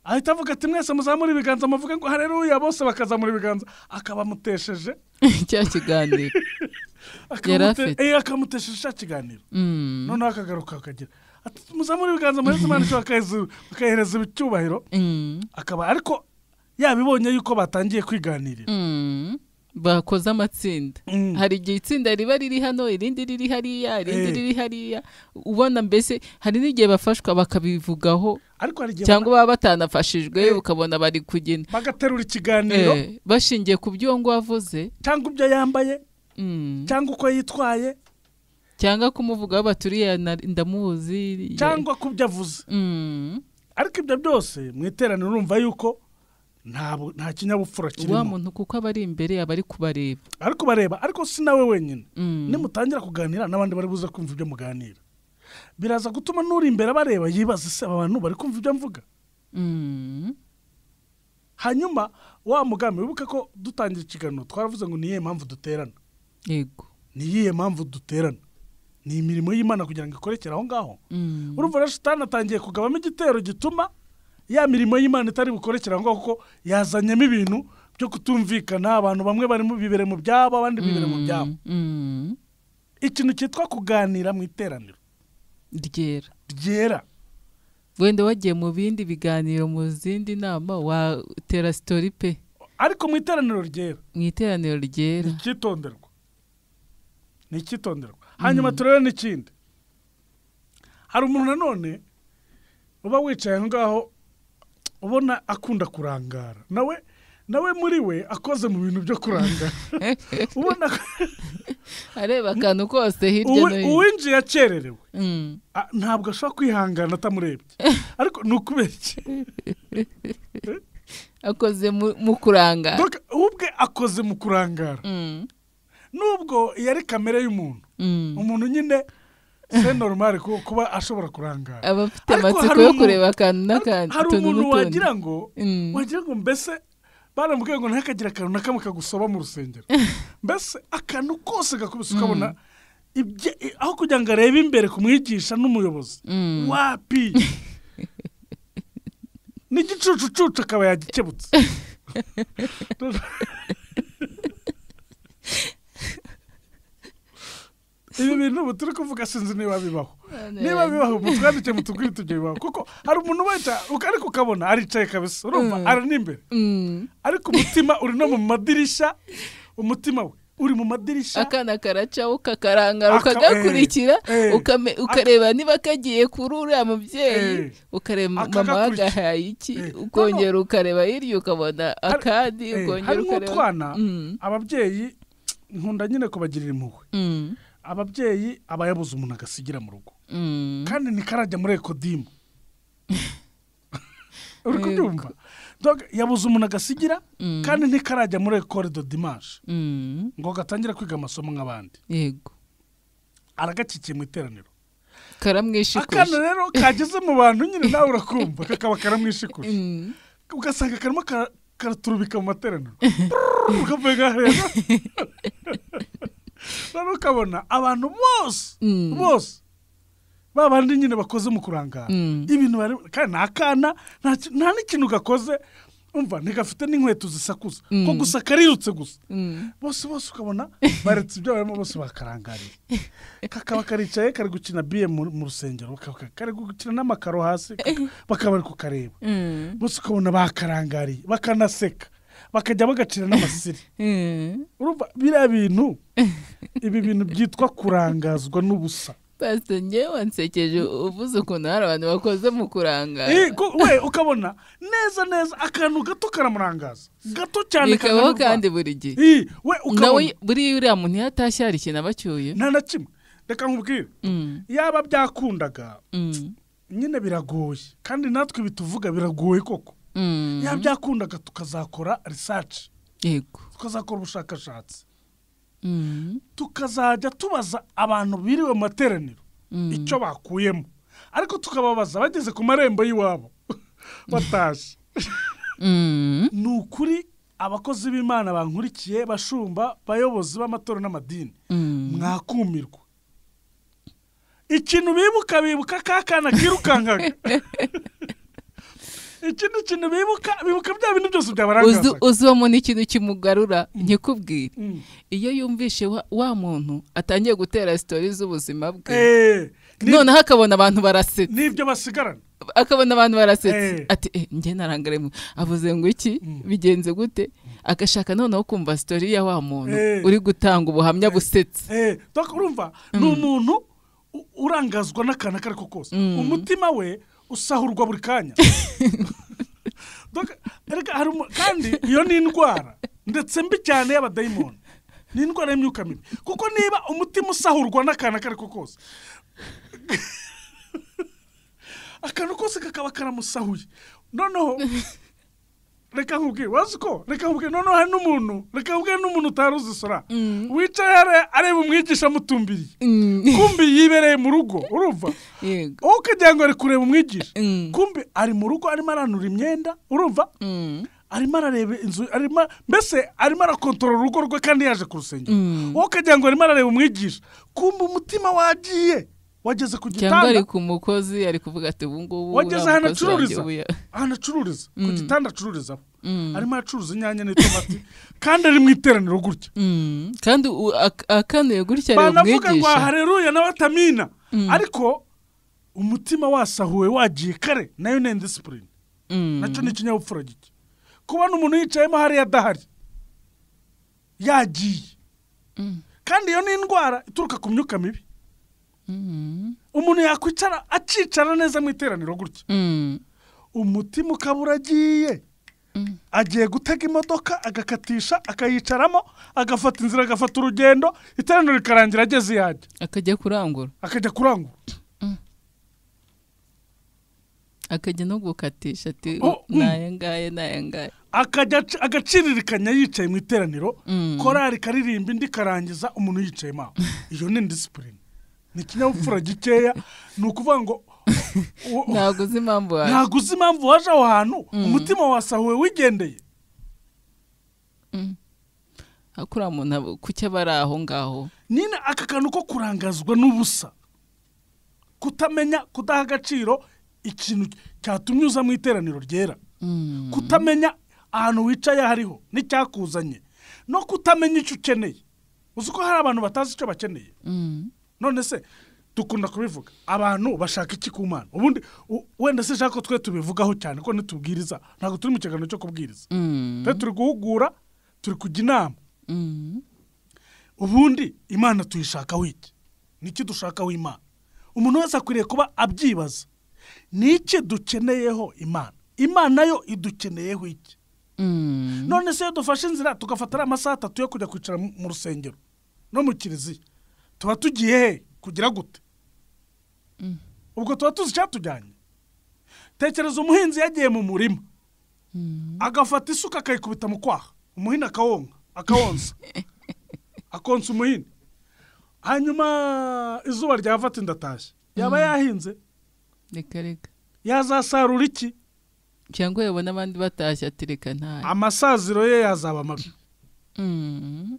ahita avuga ati mwese muzamura ibiganza muvuge ngo haleluya bose bakazamura ibiganza akabamutesheje cya kiganiro akamutesheje cya kiganiro noneho akagaruka akagira ati muzamura ibiganza muri Imana bakayihereza icyubahiro akaba ariko yabibonye yuko batangiye kwiganirira bakoze amatsinda hari igihe itsinda riba riri hano irindi riri hariya irindi riri hariya ubona mbese hari n'igihe bafashwa bakabivugaho cyangwa baba batanafashijwe ukabona bari kugenda bagaterura ikiganiro bashingiye ku byo ngo wavuze cyangwa ibyo yambaye cyangwa uko yitwaye cyangwa kumuvugaho baturiye ndamuzi cyangwa ku byo avuze ariko ibyo byose mu iteraniro urumva yuko nta kinyabupfura kirimo wa muntu kuko aba ari imbere aba ari kubareba ariko si nawe wenyine nimutangira kuganira n'abandi bari buze kumva ibyo muganira biraza gutuma n'uri imbere bareba yibaza se abantu bari kumva ibyo mvuga hanyuma wa mugambi wibuke ko dutangira ikiganiro twaravuze ngo niyihe mpamvu duterana yego niyihe mpamvu duterana ni imirimo y'Imana kugira ngo ikorekere aho ngaho urumva rero Satani atangiye kugabamo igitero gituma ya mirimo y'Imana itari bukorekera ngo kuko yazanyemo ibintu byo kutumvikana abantu bamwe bari mu bibere mu byabo abandi bibere mu byabo ikintu cyitwa kuganira mu iteraniro ryera wenda wagiye mu bindi biganiro mu zindi nama watera story pe ariko mu iteraniro ryera ni icyitonderwa hanyuma turebe n'ikindi hari umuntu nanone uba wicaye aho ngaho ubona akunda kurangara nawe muri we akoze mu bintu byo kurangara ubona areba akantu kose hirya no hino uwinjiye yacererewe ntabwo ashobora kwihangana atamurebye ariko ni ukubera iki akoze mu kurangara ubwe akoze mu kurangara nubwo yari kamere y'umuntu umuntu nyine c'est normal kuba ashobora kurangara abafite amatsiko yo kureba akantu n'akantu hari umuntu wagira ngo mbese baramubwiye ngo ntakagira akantu na kamwe kagusoba mu rusengero mbese akantu kose gakubise ukabona aho kugira ngo arebe imbere kumwigisha n'umuyobozi wapi n'igicucucucu akaba yagikebutse ibi bintu ubu turi kuvuga sinzi niba bibaho mutwandike mutubwire tujye bibaho kuko hari umuntu wese ariko ukabona aricaye kabisa urumva ari n'imbere ariko umutima uri no mu madirishya umutima we uri mu madirishya akana karacaho kakarangara ukagakurikira ukareba niba kagiye kuri uriya mubyeyi ukareba mama wagahaye iki ukongera ukareba hirya ukabona akandi ukongera ukareba hari utwana ababyeyi nkunda nyine kubagirira impuhwe ababyeyi abayabuze umuntu agasigira mu rugo kandi ntikarajya muri ekodimu uri kubyumva yabuze umuntu agasigira kandi ntikarajya muri ekore do dimanche ngo gatangira kwiga amasomo nk'abandi yego aragakikiye mu iteraniro karamwishikuje akana rero kageze mu bantu nyine nawe urakumva kakaba karamwishikuje ugasanga karimo karaturubika mu materaniro ukavuye ngaho rero ukabona abantu bose babandi nyine bakoze mu kurangara ibintu kandi n'akana nta n'ikintu gakoze umva ntigafite n'inkweto zisakuza ko gusa karirutse gusa bose ukabona baretse ibyo barimo bose bakarangariye kakaba karicaye kari gukina biye mu rusengero kari gukina n'amakaro hasi bakaba bari kukareba bose ukabona bakarangariye bakanaseka bakajya bagacira n'amasiri urumva biriya bintu ibi bintu byitwa kurangazwa n'ubusa pastor ngewe wansekeje uvuze ukuntu hari abantu bakoze mu kurangara we ukabona neza akantu gato karamurangaza gato cyane bikabaho kandi buri gihe nawe buri uriya muntu yatashye hari ikintu abacyuye nta na kimwe reka nkubwire yaba byakundaga nyine biragoye kandi natwe bituvuga biragoye koko yaba byakundaga tukazakora research yego tukazakora ubushakashatsi tukazajya tubaza abantu biriwe mu materaniro icyo bakuyemo ariko tukababaza bageze ku marembo y'iwabo batashye ni ukuri abakozi b'Imana bankurikiye bashumba bayobozi b'amatorero n'amadini mwakumirwa ikintu bibuka kakana kirukankaga ikintu bibuka bya bintu byose byabarangaza uzamo n'ikintu kimugarura nkikubwira iyo yumvishe wa muntu atangiye gutera stories z'ubuzima bwe noneho akabona abantu barasetse nibyo basigarana akabona abantu barasetse ati njye narangaremwe avuze ngo iki bigenze gute agashaka noneho kumva story ya wa muntu uri gutanga ubuhamya busetse urumva ni umuntu urangazwa n'akana kariko kose umutima we usahurwa buri kanya kandi iyo ni indwara ndetse mbi cyane y'abadayimoni ni indwara y'imyuka mibi kuko niba umutima usahurwa n'akana kariko kose akantu kose kakaba karamusahuye noneho reka nkubwire noneho hari n'umuntu utaruzi sora wicaye areba umwigisha amutumbiriye kumbi yibereye mu rugo urumva wowe ukagira ngo ari kureba umwigisha kumbi ari mu rugo arimo aranura imyenda urumva arimo arareba inzu mbese arimo arakontorora urugo rwe kandi yaje ku rusengero wowe ukagira ngo arimo arareba umwigisha kumbi umutima wagiye wageze ku gitanda cyangwa ari ku mukozi ari kuvuga ati ubu ngubu wageze ahantu acururiza ku gitanda acururizaho arimo acuruza inyanya n'itomati kandi ari mu iteraniro gutya kandi akanuye gutya ari umwigisha banavuga ngo haleluya n'abatamina ariko umutima wasahuwe wagiye kare nayo ni indiscipline nacyo ni ikinyabupfura gike kubona umuntu yicayemo hariya adahari yagiye kandi iyo ni indwara ituruka ku myuka mibi umuntu yakwicara akicara neza mu iteraniro gutya umutima ukabura agiye agiye gutega imodoka agakatisha akayicaramo agafata inzira agafata urugendo iteraniro rikarangira ageze yajya akajya kurangura akajya no gukatisha ati nayangaye agaciririkanya yicaye mu iteraniro korari karirimba indi karangiza umuntu yicayemo iyo ni discipline ni kinyabupfura gikeya ni ukuvuga ngo ntabwo uzi impamvu waje aho hantu umutima wasahuwe wigendeye akura muntu kuki bari aho ngaho nyine aka kantu ko kurangazwa n'ubusa kutamenya kudaha agaciro ikintu cyatumye uza mu iteraniro ryera kutamenya ahantu wicaye hariho n'icyakuzanye no kutamenya icyo ukeneye uzi ko hari abantu batazi icyo bakeneye none se dukunda kubivuga abantu bashaka iki ku Mana ubundi wenda se shaka ko twe tubivugaho cyane ko nitubwiriza ntabwo turi mu kiganiro cyo kubwiriza turi guhugura turi kujya inama ubundi Imana tuyishakaho iki niki dushakaho Imana umuntu wese akwiriye kuba abyibaza niki dukeneyeho Imana yo idukeneyeho iki none se dufashe inzira tugafatara amasaha 3 yo kujya kwicara mu rusengero no mu kiliziya tuba tugiye kugira gute ubwo tuba tuzi cyatujyanye tekereza umuhinzi yagiye mu murima agafata isuka akayikubita mu kwaha umuhini akawonsa akonsa umuhini hanyuma izuba ryafata indatashye yaba yahinze reka yazasarura iki cyangwa yabona abandi batashye atireka ntayo amasaziro ye yazaba mabi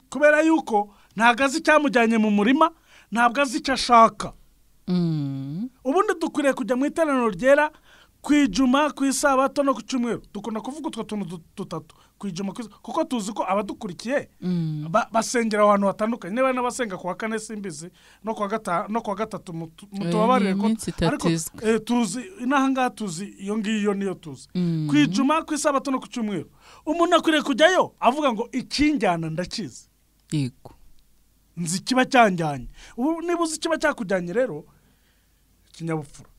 kubera yuko ntabwo azi icyamujyanye mu murima ntabwo azi icyo ashaka ubundi dukwiriye kujya mu iteraniro ryera kwijuma ku isabato no ku cyumweru dukunda kuvuga utwo tuntu dutatu kwijuma kuko tuzi ko abadukurikiye basengera ahantu hatandukanye niba n'abasenga ku wa kane simbizi no ku wa gatatu mutubabarire ko ariko tuzi inaha ngaha tuzi iyo ngiyo niyo tuzi kwijuma ku isabato no ku cyumweru umuntu akwiriye kujyayo avuga ngo ikinjyana ndakizi yego nzi kiba cyanjyanye ubu niba uzi kiba cyakujyanye rero ikinyabupfura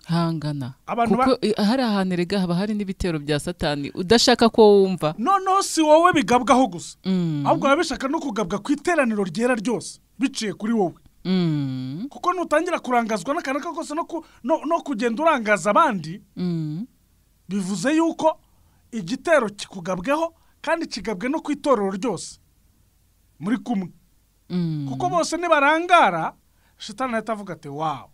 hangana kuko hari ahantu rega haba hari n'ibitero bya satani udashaka ko wumva noneho si wowe bigabwaho gusa ahubwo babishaka no kugabwa ku iteraniro ryera ryose biciye kuri wowe kuko nutangira kurangazwa n'akantu kose no kugenda urangaza abandi bivuze yuko igitero kikugabweho kandi kigabwe no ku itorero ryose muri kumwe kuko bose nibarangara shitani ahita avuga ati wawu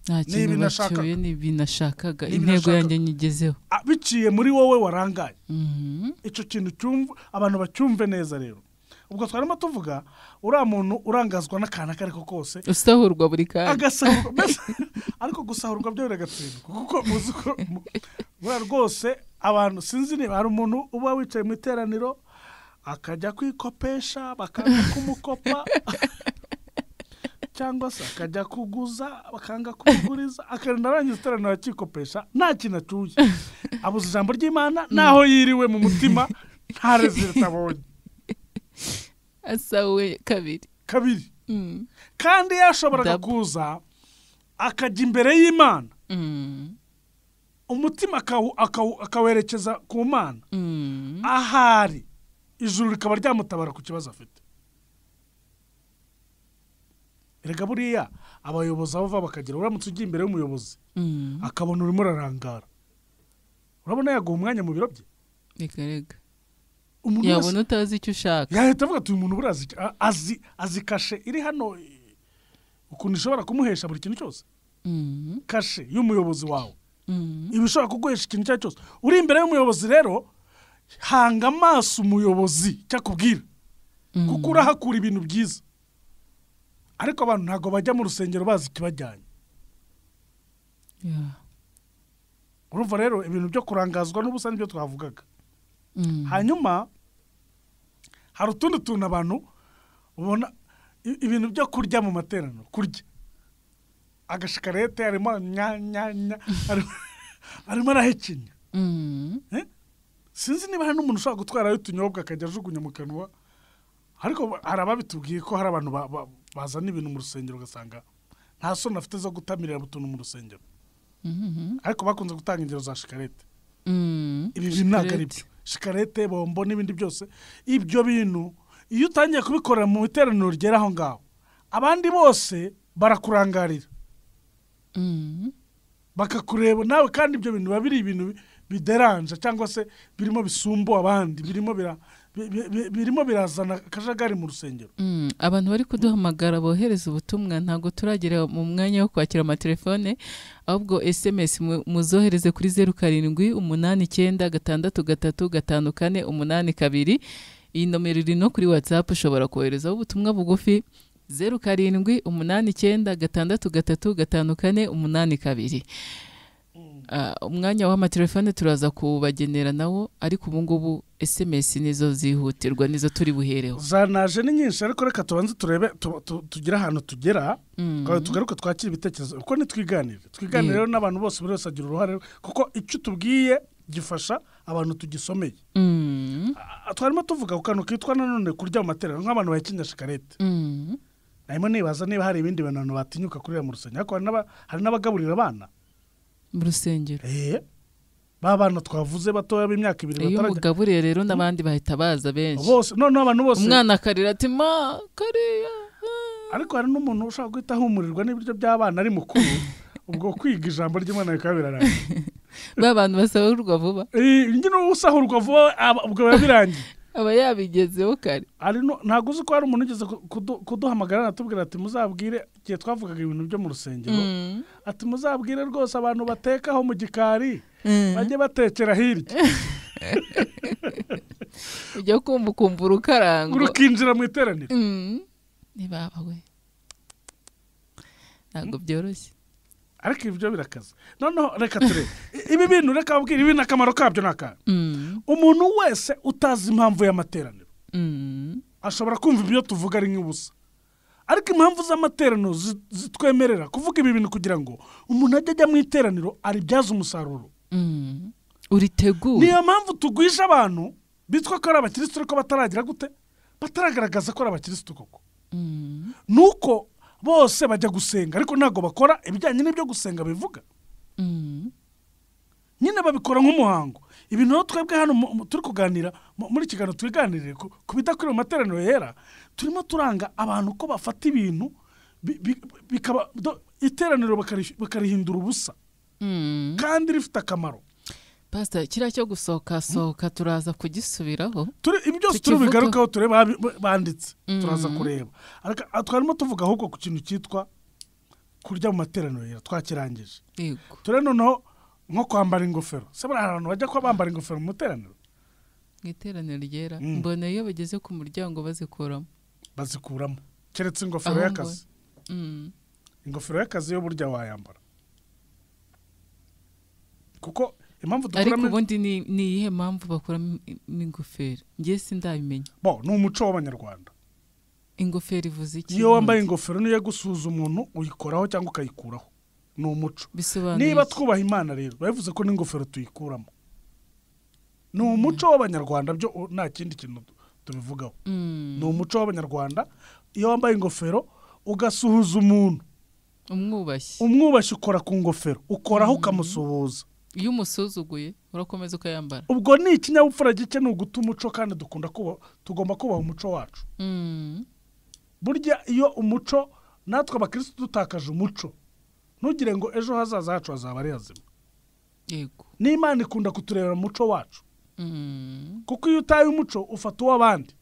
nta kintu batuye n'ibinashakaga intego yanjye nyigezeho biciye muri wowe warangaye icyo kintu cyumva abantu bacyumve neza rero ubwo twarimo tuvuga uriya muntu urangazwa n'akantu ako ariko kose usahurwa buri kanya agasahurwa ariko gusahurwa byo biragatsindwa kuko muzi ko rwose abantu sinzi niba hari umuntu uba wicaye mu iteraniro akajya kwikopesha bakanga kumukopa cyangwa se akajya kuguza bakanga kumuguriza akarinda arangiza iteraniro akikopesha nta kintu atuye abuze ijambo ry'Imana naho yiriwe mu mutima nta rezilita abonye asawe kabiri kandi yashoboraga kuza akajya imbere y'Imana umutima akawerekeza ku Mana ahari ijuru rikaba ryamutabara ku kibazo afite erega buriya abayobozi aho bava bakagira uramutse ugiye imbere y'umuyobozi akabona urimo urarangara urabona yaguha umwanya mu biro bye reka yabona utazi icyo ushaka yahita avuga ati uyu muntu buriya azi kashe iri hano ukuntu ishobora kumuhesha buri kintu cyose kashe y'umuyobozi wawe iba ishobora kuguhesha ikintu icyo ari cyo cyose uri imbere y'umuyobozi rero hanga amaso umuyobozi cyakubwira kuko urahakura ibintu byiza ariko abantu ntabwo bajya mu rusengero bazi ikibajyanye urumva rero ibintu byo kurangazwa n'ubusa nibyo twavugaga hanyuma hari utundi tuntu abantu ubona ibintu byo kurya mu materaniro kurya agashikarete arimo arimo arahekenya sinzi niba hari n'umuntu ushobora gutwarayo utunyobwa akajya ajugunya mu kanwa ariko hari ababitubwiye ko hari abantu bazana ibintu mu rusengero ugasanga nta soni afite zo gutamirira utuntu mu rusengero ariko bakunze gutanga ingero za shikarete. Ibi bintu ntabwo ari byo. Shikarete, bombo n'ibindi byose, ibyo bintu iyo utangiye kubikorera mu iteraniro ryera aho ngaho, abandi bose barakurangarira, bakakureba nawe, kandi ibyo bintu biba biri ibintu bideranje cyangwa se birimo bisumbo abandi, birimo birazana akajagari mu rusengero. Abantu bari kuduhamagara bohereza ubutumwa, ntabwo turagera mu mwanya wo kwakira amatelefone, ahubwo SMS muzohereze kuri 078963535482. iyi nomero iri no kuri WhatsApp, ushobora koherezaho ubutumwa bugufi 078963535482. Umwanya w'amatelefone turaza kubagenera nawo, ariko ubu ngubu SMS nizo zihutirwa, nizo turi buhereho. Zanaje ni nyinshi, ariko reka tubanze turebe tugira ahantu tugera, tugaruka twakira ibitekerezo, kuko nitwiganire rero n'abantu bose, buri wese agira uruhare, kuko icyo tubwiye gifasha abantu tugisomeye. Twarimo tuvuga ku kantu kitwa nanone kurya mu materaniro nk'abantu bakinya shikarete. Naimo nibaza niba hari ibindi bintu batinyuka kurira mu rusengero, ariko hari n'abagaburira abana mu rusengero. Ba bana twavuze batoya b'imyaka 2 batarajya. Iyo mugaburiye rero n'abandi bahita baza benshi. Bose none abantu bose. Umwana akarira ati ma kariya. Ariko hari n'umuntu ushaka guhita humurirwa n'ibiryo by'abana ari mukuru, ubwo kwiga ijambo ry'Imana bikabiraranye. Ba bantu basahurwa vuba. Ngino usahurwa vuba ubwo birangiye. Aba yabigezeho kare. Ari ntago uzi ko hari umuntu ugeze kuduhamagara natubwira ati muzabwire, igihe twavugaga ibintu byo mu rusengero, ati muzabwire rwose abantu batekaho mu gikari bajye batekera hirya. Ujya kumva urukarango urukinjira mu iteraniro. Ni baba we, ntabwo byoroshye, ariko ibyo birakaza. Noneho reka turebe ibi bintu, reka babwire ibi n'akamaro kabyo n'aka. Umuntu wese utazi impamvu y'amateraniro ashobora kumva ibyo tuvuga ari nk'ubusa, ariko impamvu z'amateraniro zitwemerera kuvuga ibi bintu kugira ngo umuntu ajye mu iteraniro aribyaza umusaruro. Uritegura. Niyo mpamvu tugwisha abantu bitwa ko ari abakristo, ariko bataragira gute, bataragaragaza ko ari abakristo koko. Nuko bose bajya gusenga, ariko ntago bakora ibijyanye n'ibyo gusenga bivuga. Nyine babikora nk'umuhango. Ibintu no twebwe hano turi kuganira muri kiganiro twiganirire ku bidakwiriye mu materaniro yera, turimo turanga abantu ko bafata ibintu bikaba iteraniro bakarihindura ubusa, kandi rifite akamaro. Pastor, kira cyo gusohoka turaza kugisubiraho. Ibi byose turubigarukaho, tureba banditse, turaza kureba. Ariko twarimo tuvuga ahubwo ku kintu cyitwa kurya mu materaniro yera, twakirangije. Yego. Ture noneho nko kwambara ingofero. Se bari abantu bajya ko bambara ingofero mu materaniro? Mu iteraniro ryera. Mbona iyo bageze ku muryango bazikuramo. Keretse ingofero y'akazi. Ingofero y'akazi yo burya wayambara. Kuko impamvu dukuramo, ariko ubundi ni iyihe mpamvu bakuramo ingofero? Ngiye sindabimenya. Ni umuco w'Abanyarwanda. Ingofero ivuze iki? Iyo wambaye ingofero niyo gusuza umuntu uyikoraho cyangwa ukayikuraho. Ni umuco. Niba twubaha Imana rero bavuze ko n'ingofero tuyikuramo. Ni umuco w'Abanyarwanda, byo nta kindi kintu tubivugaho. Ni umuco w'Abanyarwanda. Iyo wambaye ingofero ugasuhuza umuntu, umwubashye ukora ku ngofero, ukoraho ukamusuhuza. Iyo umusuzuguye urakomeza ukayambara. Ubwo ni ikinyabupfura gike, ni uguta umuco, kandi tugomba kubaha umuco wacu. Burya iyo umuco, natwe abakristo dutakaje umuco, ntugire ngo ejo hazaza hacu hazaba ari hazima. Yego. N'Imana ikunda kuturebera umuco wacu. Kuko iyo utaye umuco ufata uw'abandi.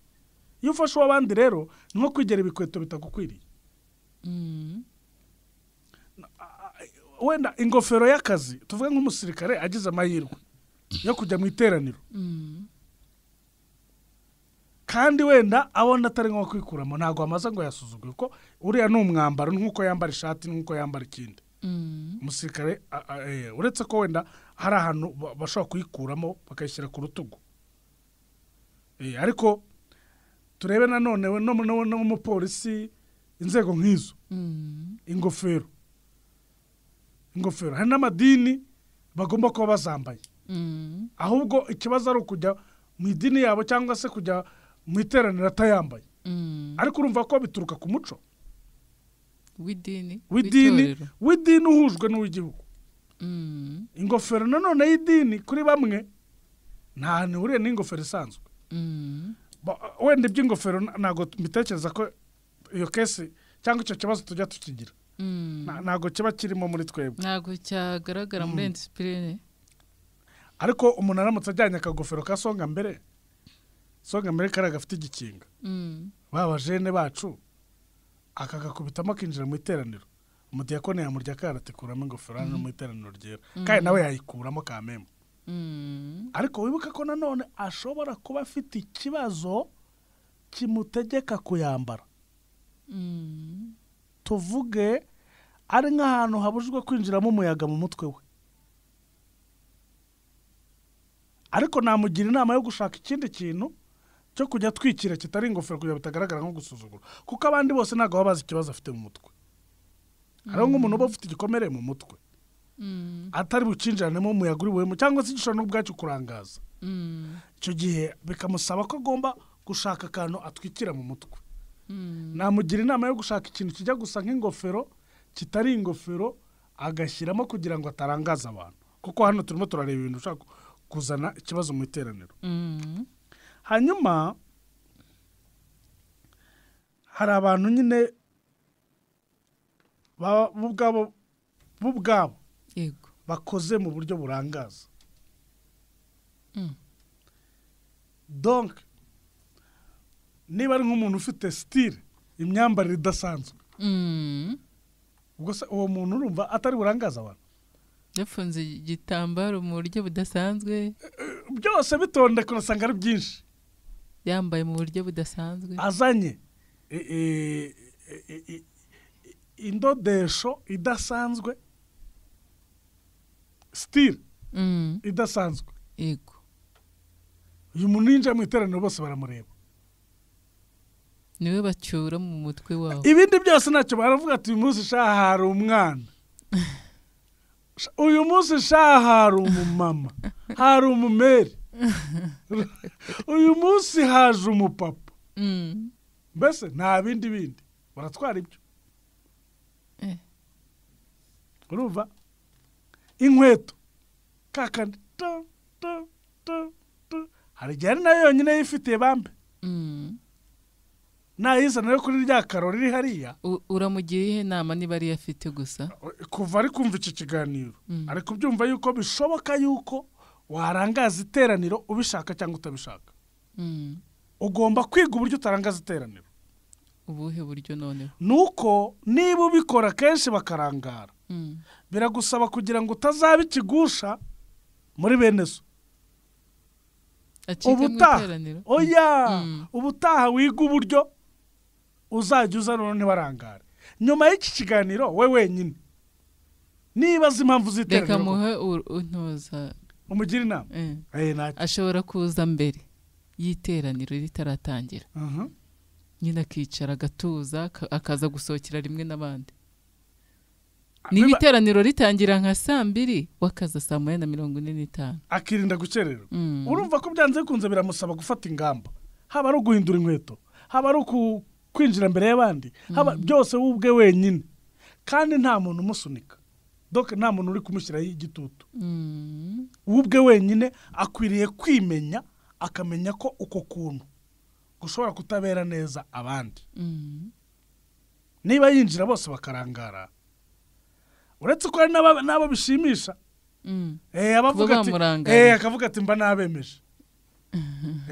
Iyo ufashe uw'abandi rero ni nko kwigera ibikweto bitagukwiriye. Wenda ingofero y'akazi, tuvuge nk'umusirikare agize amahirwe yo kujya mu iteraniro, kandi wenda abona atari nko kwikuramo, ntago amaze ngo yasuzuguye, kuko uriya ni umwambaro nk'uko yambara ishati, nk'uko yambara ikindi. Umusirikare uretse ko wenda hari ahantu bashobora kuyikuramo bakayishyira ku rutugu. Ariko turebe nanone n'umupolisi, inzego nk'izo, ingofero hari n'amadini bagomba kuba bazambaye. Ahubwo ikibazo ari ukujya mu idini yabo cyangwa se kujya mu iteraniro atayambaye. Ariko urumva ko bituruka ku muco w'idini uhujwe n'uw'igihugu. ingofero nanone y'idini kuri bamwe nta nihuriye n'ingofero isanzwe. Wenda iby'ingofero ntago mbitekereza ko iyo kesi cyangwa icyo kibazo tujya tukigira. Ntago kiba kirimo muri twebwe. Ntago cyagaragara muri disipurine. Ariko umuntu aramutse ajyanye akagofero ka songa mbere kari gafite igikinga. Baba jene bacu akagakubitamo akinjira mu iteraniro. Umudiyakoni yamurya karatekuramo ingofero hano mu iteraniro ryera. Kandi nawe yayikuramo kamemo. Ariko wibuka ko nanone ashobora kuba afite ikibazo kimutegeka kuyambara. Tuvuge ari nk'ahantu habujwe kwinjiramo umuyaga mu mutwe we. Ariko namugira inama yo gushaka ikindi kintu cyo kujya twikira kitari ingofero kugira bitagaragara nko gusuzugura. Kuko abandi bose ntago babaza ikibazo afite mu mutwe. Hari nk'umuntu uba ufite igikomere mu mutwe. Atari bucinjiranemo umuyaga uri buhemu cyangwa se gishobora n'ubwacyo kurangaza. Icyo gihe bikamusaba ko agomba gushaka akantu atwikira mu mutwe. Namugira inama yo gushaka ikintu kijya gusa nk'ingofero kitari ingofero agashyiramo kugira ngo atarangaza abantu. Kuko hano turimo turareba ibintu ushaka kuzana ikibazo mu iteraniro. Hanyuma hari abantu nyine bubwabo yego bakoze mu buryo burangaza. Donc niba ari nk'umuntu ufite style imyambarire idasanzwe. Ubwo se uwo muntu urumva atari burangaza abantu. Yafunze igitambaro mu buryo budasanzwe. Byose bitondeka urasanga ari byinshi. Yambaye mu buryo budasanzwe. Azanye indodesho idasanzwe. Style idasanzwe. Yego. Uyu muntu yinjira mu iteraniro bose baramureba. Niwe bacyura mu mutwe wabo. Ibindi byose ntacyo baravuga ati uyu munsi shahara umwana. Uyu munsi shahara umumama. Hari umumeri. Uyu munsi haje umupapa. Mbese nta bindi baratwara ibyo. Urumva inkweto kakandi hari igihe ari nayo yonyine yifitiye bambe. Nayiza nayo kuri rya karori riri hariya. Uramugira ihe nama niba ari afite gusa kuva ari kumva iki kiganiro ari kubyumva yuko bishoboka yuko warangaza iteraniro ubishaka cyangwa utabishaka. Ugomba kwiga uburyo utarangaza iteraniro. Ubuhe buryo noneho? Nuko niba ubikora kenshi bakarangara biragusaba kugira ngo utazaba ikigusha muri bene so. Ubutaha wiga uburyo uzajya uza none barangara. Nyuma y'iki kiganiro we wenyine nibaza impamvu z'iteraniro. Reka muhe untoza umugira inama. Ashobora kuza mbere y'iteraniro ritaratangira. Nyina akicara agatuza akaza gusohokera rimwe n'abandi. Niba iteraniro ritangira nka 2:00 wakaza 1:45. Akirinda gucerera. Urumva ko byanze bikunze biramusaba gufata ingamba. Haba ari guhindura inkweto, haba ari kwinjira mbere y'abandi, haba byose ubwe wenyine. Kandi nta muntu umusunika. Donc nta muntu uri kumushyiraho igitutu. Ubwe wenyine akwiriye kwimenya akamenya ko uko kuntu gushobora kutabera neza abandi. Niba yinjira bose bakarangara. Uretse ko nabo bishimisha. Akavuga ati mba nabemeje.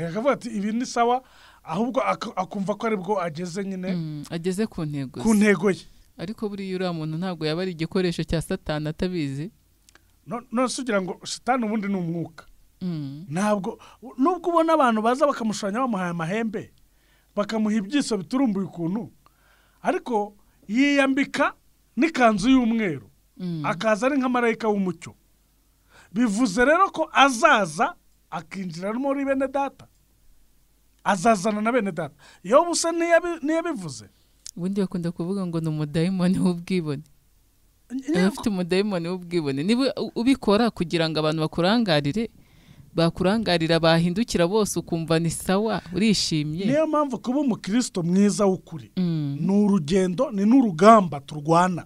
Akavuga ati ibi ni sawa ahubwo akumva ko ari bwo ageze nyine. Ageze ku ntego. Ku ntego ye. Ariko buri yura muntu ntabwo yaba ari igikoresho cya Satani atabizi. No sugira ngo Satani ubundi ni umwuka. Ntabwo nubwo ubona abantu baza bakamushanya bamuhaye amahembe bakamuha ibyiso biturumbuye ukuntu. Ariko yiyambika n'ikanzu y'umweru. Akaza ari nk'amarayika w'umucyo. Bivuze rero ko azaza akinjira muri bene data. Azazana na bene data. Yo busa niyabivuze. Ubundi bakunda kuvuga ngo ni umudayimoni w'ubwibone. Afite umudayimoni w'ubwibone. Niba ubikora kugira ngo abantu bakurangarira bahindukira bose ukumva ni sawa urishimye. Niyo mpamvu kuba umukristo mwiza w'ukuri ni urugendo ni n'urugamba turwana.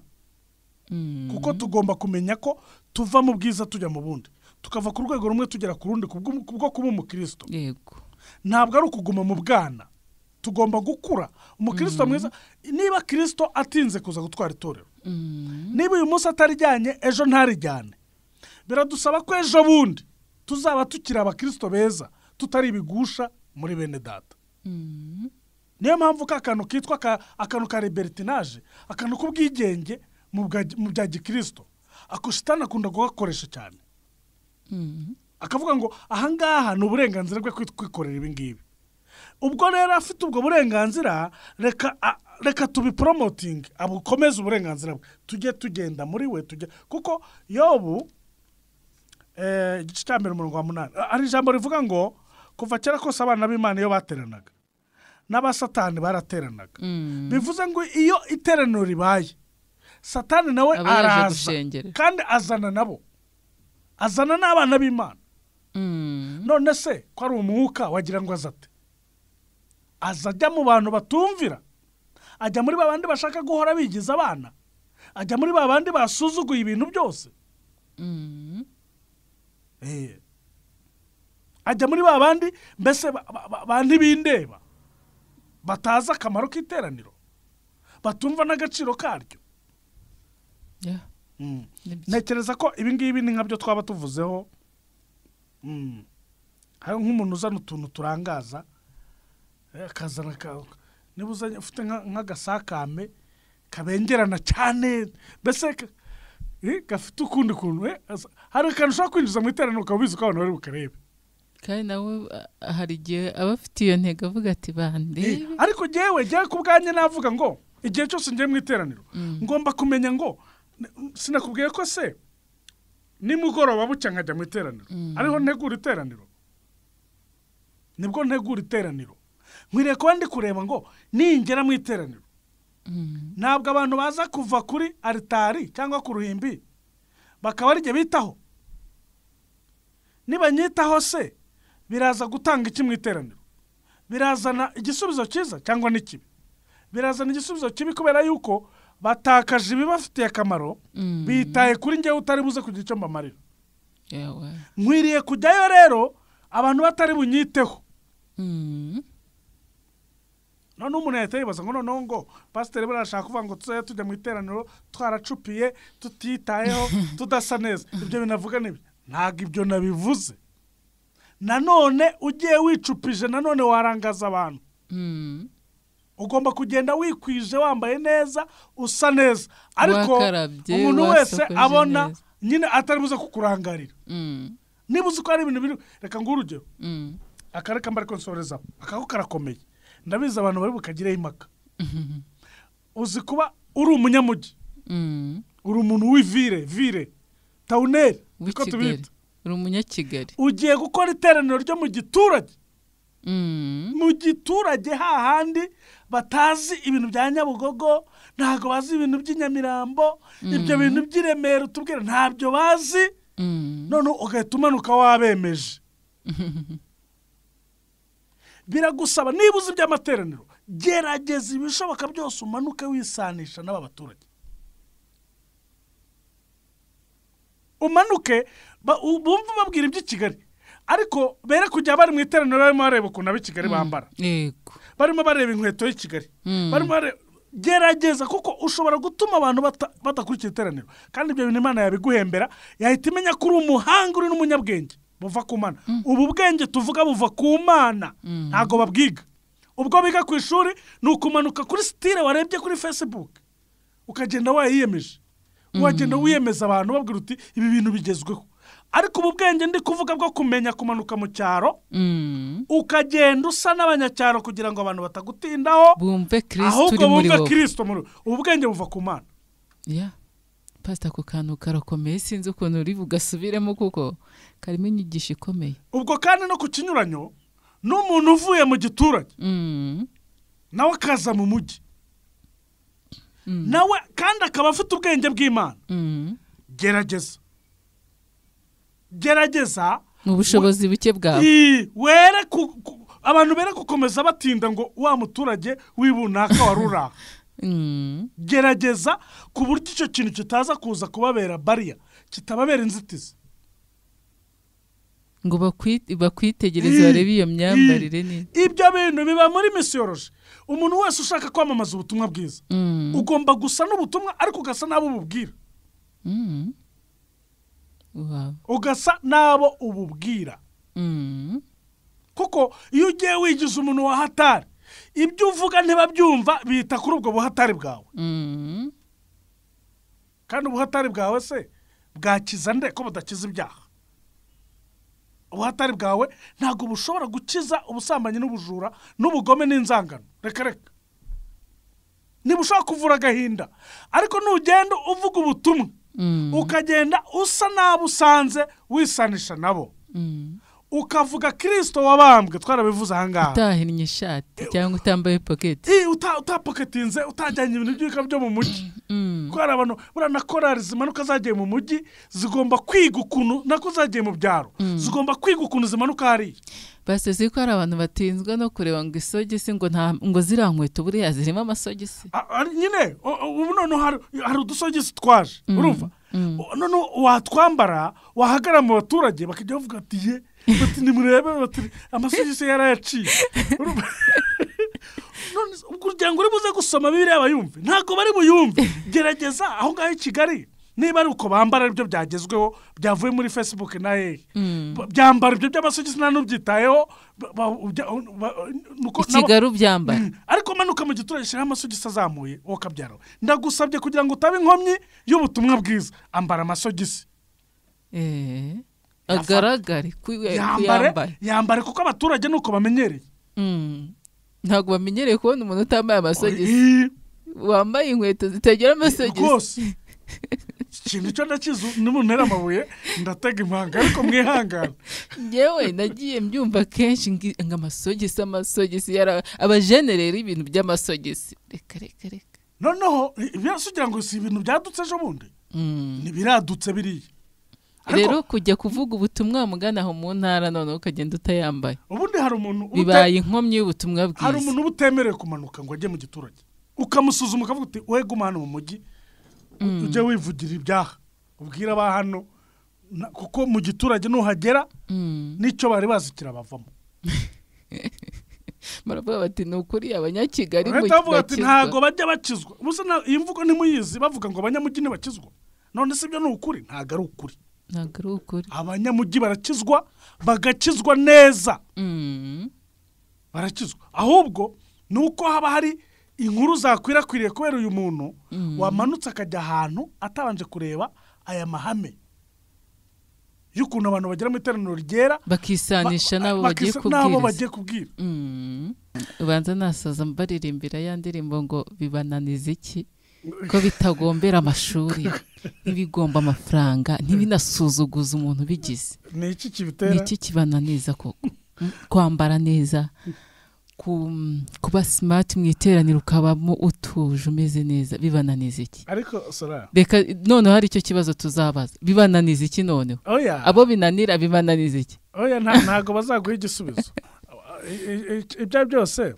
Kuko tugomba kumenya ko tuva mu bwiza tujya mu bundi, tukava ku rwego rumwe tugera ku rundi kubwo kuba umukristo. Yego. Ntabwo ari ukuguma mu bwana, tugomba gukura. Umukristo mwiza, niba Kristo atinze kuza gutwara itorero, niba uyu munsi atarijyanye ejo ntarijyane, biradusaba ko ejo bundi tuzaba tukiri abakristo beza, tutari ibigusha muri bene data. Niyo mpamvu akantu kitwa akantu ka libertinage, akantu k'ubwigenge mu bya Gikristo, akushitana akunda kugakoresha cyane. Akavuga ngo ahangaha ni uburenganzira bwe kwikorera ibi ngibi. Ubwo rero afite ubwo burenganzira, reka tubipromoting, abukomeze uburenganzira bwe, tujye tugenda muri we, kuko Yobu igice cya 8 ari ijambo rivuga ngo kuva kera kose abana b'Imana iyo bateranaga n'abasatani barateranaga. Bivuze ngo iyo iteraniro ribaye, Satani nawe araza kandi azana nabo, azana n'abana b'Imana. None se ko ari umwuka wagira ngo azate, azajya mu bantu batumvira, ajya muri babandi bashaka guhora bigiza abana, ajya muri babandi basuzuguye ibintu byose, ajya muri babandi mbese bandi bindeba, bataza akamaro k'iteraniro, batumva n'agaciro karyo. Ntekereza ko ibi ngibi ni nkabyo twaba tuvuzeho. Hari nk'umuntu uzana utuntu turangaza, akazana niba uzanye ufite nk'agasakame kabengerana cyane, mbese gafite ukundi kuntu, hari akantu ushobora kwinjiza mu iteraniro ukaba ubizi ko abantu bari bukarebe. Kandi nawe hari igihe aba afite iyo ntego avuga ati bande. Ariko jyewe ku bwanjye navuga ngo igihe cyose ngiye mu iteraniro ngomba kumenya ngo sinakubwiye ko se nimugoroba bucya nkajya mu iteraniro, ariho ntegura iteraniro, nibwo ntegura iteraniro. Nkwiriye kuba ndi kureba ngo ningera mu iteraniro, ntabwo abantu baza kuva kuri aritari cyangwa ku ruhimbi bakaba ari igihe bitaho. Niba nyitaho se biraza gutanga iki mu iteraniro? Birazana igisubizo cyiza cyangwa n'ikibi? Birazana igisubizo kibi kubera yuko batakaje ibibafitiye akamaro, bitaye kuri njyewe utari buze kugira icyo mbamarira. Nkwiriye kujyayo rero abantu batari bunyiteho. None umuntu yahita yibaza ngo noneho ngo pasiteri barashaka kuvuga ngo tujya mu iteraniro twaracupiye, tutitayeho, tudasa neza. Ibyo binavuga nibi? Ntabwo ibyo nabivuze. Nanone ugiye wicupije, nanone warangaza abantu. Ugomba kugenda wikwije, wambaye neza, usa neza, ariko umuntu wese abona nyine atari buze kukurangarira. Niba uzi ko ari ibintu biri, reka ngo urugero, akareka mbari konsoreza akako karakomeye, ndabizi abantu bari bukagireho impaka. Uzi kuba uri umunyamugi, uri umuntu w'ivire tauneri, uko tubita, uri umunyakigali, ugiye gukora iteraniro ryo mu giturage. Mu giturage hahandi batazi ibintu bya Nyabugogo, ntago bazi ibintu by'inyamirambo, ibyo bintu by'Iremera utubwira ntabyo bazi. None ugahita umanuka wabemeje. Biragusaba niba uzi iby'amateraniro, gerageza ibishoboka byose umanuke wisanisha n'aba baturage. Umanuke bumva babwira iby'i Kigali, ariko bere kujya bari mu iteraniro barimo bareba ukuntu ab'i Kigali bambara, barimo bareba inkweto y'i Kigali, barimo gerageza, kuko ushobora gutuma abantu batakurikira iteraniro, kandi ibyo bintu Imana yabiguhembera, yahita imenya ko uri umuhanga, uri n'umunyabwenge buva ku Mana. Ubu bwenge tuvuga buva ku Mana, ntago babwiga. Ubwo biga ku ishuri ni ukumanuka kuri style warebye kuri Facebook, ukagenda wayiyemeje, wagenda wiyemeza abantu babwira uti ibi bintu bigezweho. Ariko ubu bwenge ndi kuvuga bwo kumenya kumanuka mu cyaro, ukagenda usa n'abanyacyaro kugira ngo abantu batagutindaho, bumve Kristo uri muri wowe. Kristo muri ubu bwenge buva ku Mana. Pastor ku kantu karakomeye, sinzi ukuntu uri bugasubiremo kuko karimo inyigisho ikomeye. Ubwo kandi no ku kinyuranyo n'umuntu uvuye mu giturage, nawe akaza mu mujyi, nawe kandi akaba afite ubwenge bw'Imana. Gerageza mu bushobozi buke bwawe, were abantu bere gukomeza batinda ngo wa muturage wibunaka warura. Gerageza ku buryo icyo kintu kitaza kuza kubabera bariya kitababera inzitizi ngo bakwitegereze barebe iyo myambarire ni ibyo bintu biba muri misiyoloji. Umuntu wese ushaka kwamamaza ubutumwa bwiza ugomba gusa n'ubutumwa ariko ugasa n'abo ububwira. Ugasa n'abo ububwira. Kuko iyo ugiye wigize umuntu wa hatari ibyo uvuga ntibabyumva bita kuri ubwo buhatari bwawe. Kandi ubuhatari bwawe se bwakiza nde ko budakiza ibyaha? Ubuhatari bwawe ntabwo bushobora gukiza ubusambanyi n'ubujura n'ubugome n'inzangano. Reka nibushaka kuvura agahinda, ariko nugenda uvuga ubutumwa ukagenda usa nabo usanze wisanisha nabo, ukavuga Kristo wabambwe, twarabivuze ahangaha, utahinnye ishati cyangwa utambaye pocket, utapoketinze, utajyanye ibintu by'ibika byo mu mujyi. Kwara abantu burana korari zimanuka zagiye mu mujyi zigomba kwiga ukuntu nako zagiye mu byaro, zigomba kwiga ukuntu zimanuka hari. Baseze ko ari abantu batinzwa no kureba ngo isogisi ngo zirankweto buriya zirimo amasogisi. Nyine ubu none hari udusogisi twaje, urumva? None watwambara wahagara mu baturage bakajya bavuga ati ye bati nimurebe bati amasogisi yarayaciye. None kugira ngo uri buze gusoma Bibiliya abayumve ntago bari buyumve. Gerageza aho ngaho i Kigali niba ari uko bambara ibyo byagezweho byavuye muri Facebook na byambara ibyo by'amasogisi nta n'ubyitayeho Ikigaru byambara, ariko manuka mu giturage shira amasogisi azamuye wokabyaro. Ndagusabye kugira ngo utabe inkomyi y'ubutumwa bwiza, ambara amasogisi agaragare yambare kuko abaturage nuko bamenyereye. Ntabwo bamenyereye kubona umuntu utambaye amasogisi, wambaye inkweto zitagira amasogisi. Ikintu cyo ndakizu n'umuntera amabuye ndatega impanga, ariko mwihangana. Yewe nagiye mbyumva kenshi ngo amasogisi yara abajenerera ibintu by'amasogisi. Reka noneho byasugira ngo si ibintu byadutse ejo bundi, nibiradutse biriye. Rero kujya kuvuga ubutumwa mugana aho mu ntara none ukagenda utayambaye, ubundi hari umuntu bibaye inkomyi y'ubutumwa bwiza. Hari umuntu utemerewe kumanuka ngo ajye mu giturage, ukamusuzuma ukavuga uti we guma hano mu mujyi ujye wivugira ibyaha ubwira ba hano, kuko mu giturage nuhagera nicyo bari bazikira bavamo. Baravuga bati nukuri abanyakigali mu giturage ntago bajya bakizwa. Musa iyi mvugo ntimuyizi bavuga ngo abanyamujyi ntibakizwa. None se ibyo nukuri? Ntago ari ukuri. Abanyamujyi barakizwa, bagakizwa neza. Barakizwa. Ahubwo nuko haba hari inkuru zakwirakwiriye kubera uyu muntu wamanutse akajya ahantu atabanje kureba aya mahame y'ukuntu abantu bagera mu iteraniro ryera bakisanisha nabo bagiye kubwira. Ubanza nasaza mbaririmbira ya ndirimbo ngo bibananiza iki ko bitagombera amashuri, ntibigomba amafaranga, ntibinasuzuguza umuntu bigize. Ni iki kibitera? Ni iki kibananiza koko? Kwambara neza, kuba smart mu iteraniro ukabamo utuje umeze neza, bibananiza iki? Ariko sora reka none hari icyo kibazo tuzabaza, bibananiza iki none? Abo binanira bibananiza iki? Ntago bazaguha igisubizo. Ibyo byose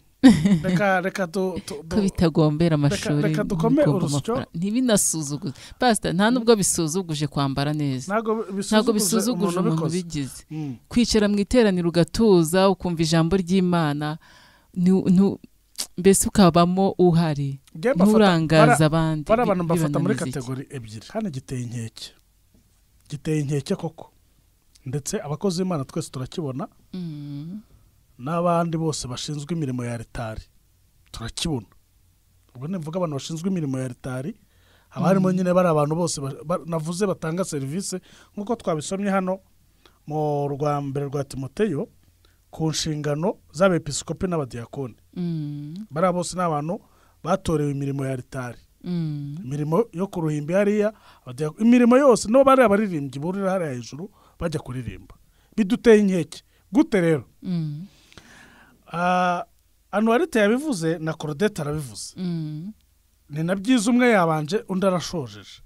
reka ko bitagombera amashuri, reka dukome urusyo, ntibinasuzuguze. Pastor nta nubwo bisuzuguje kwambara neza, ntago bisuzuguje umuntu bigize. Kwicara mu iteraniro ugatuza ukumva ijambo ry'Imana, mbese ukabamo uhari, nturangaza abandi. Bara abantu bafata muri kategori ebyiri. Hano giteye inkeke koko, ndetse abakozi b'Imana twese turakibona, n'abandi bose bashinzwe imirimo ya ritari turakibona. Ubwo nivuga abantu bashinzwe imirimo ya ritari haba harimo nyine bari abantu bose navuze batanga serivisi, nk'uko twabisomye hano mu rwa mbere rwa Timoteyo ku nshingano z'abepiskopi n'abadiyakoni. Bari bose n'abantu batorewe imirimo ya ritari, imirimo yo kuruhimba hariya, imirimo yose no bari abaririmbyi burira hariya hejuru bajya kuririmba. Biduteye inkeke gute rero? Anuarite yabivuze na Claudette arabivuze. Ni nabyiza umwe yabanje undi arashojeje.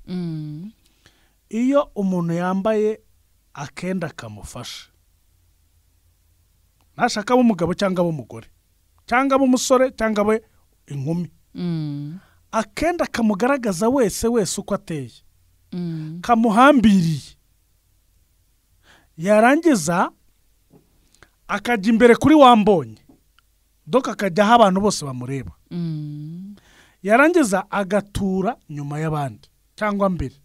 Iyo umuntu yambaye akenda kamufasha, nashaka umugabo cyangwa umugore cyangwa umusore cyangwa inkumi, akenda kamugaragaza wese uko ateye, kamuhambiriye yarangiza akajya imbere kuri wambonye doka akajya aho abantu bose bamureba yarangiza agatura nyuma y'abandi cyangwa mbere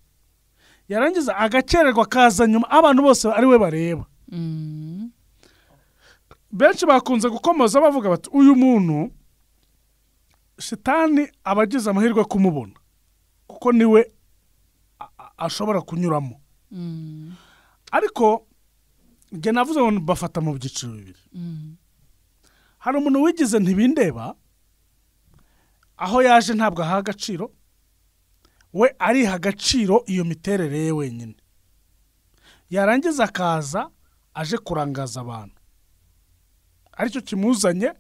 yarangiza agacererwa kaza nyuma abantu bose ari we bareba benshi bakunze gukomoza bavuga bati uyu muntu shitani abagize amahirwe kumubona kuko niwe ashobora kunyuramo ariko nge navuze ngo bafata mu byiciro bibiri hari umuntu wigize ntibindeba aho yaje ntabwo aha agaciro we ariha agaciro iyo miterere ye wenyine yarangiza akaza aje kurangaza abantu aricyo kimuzanye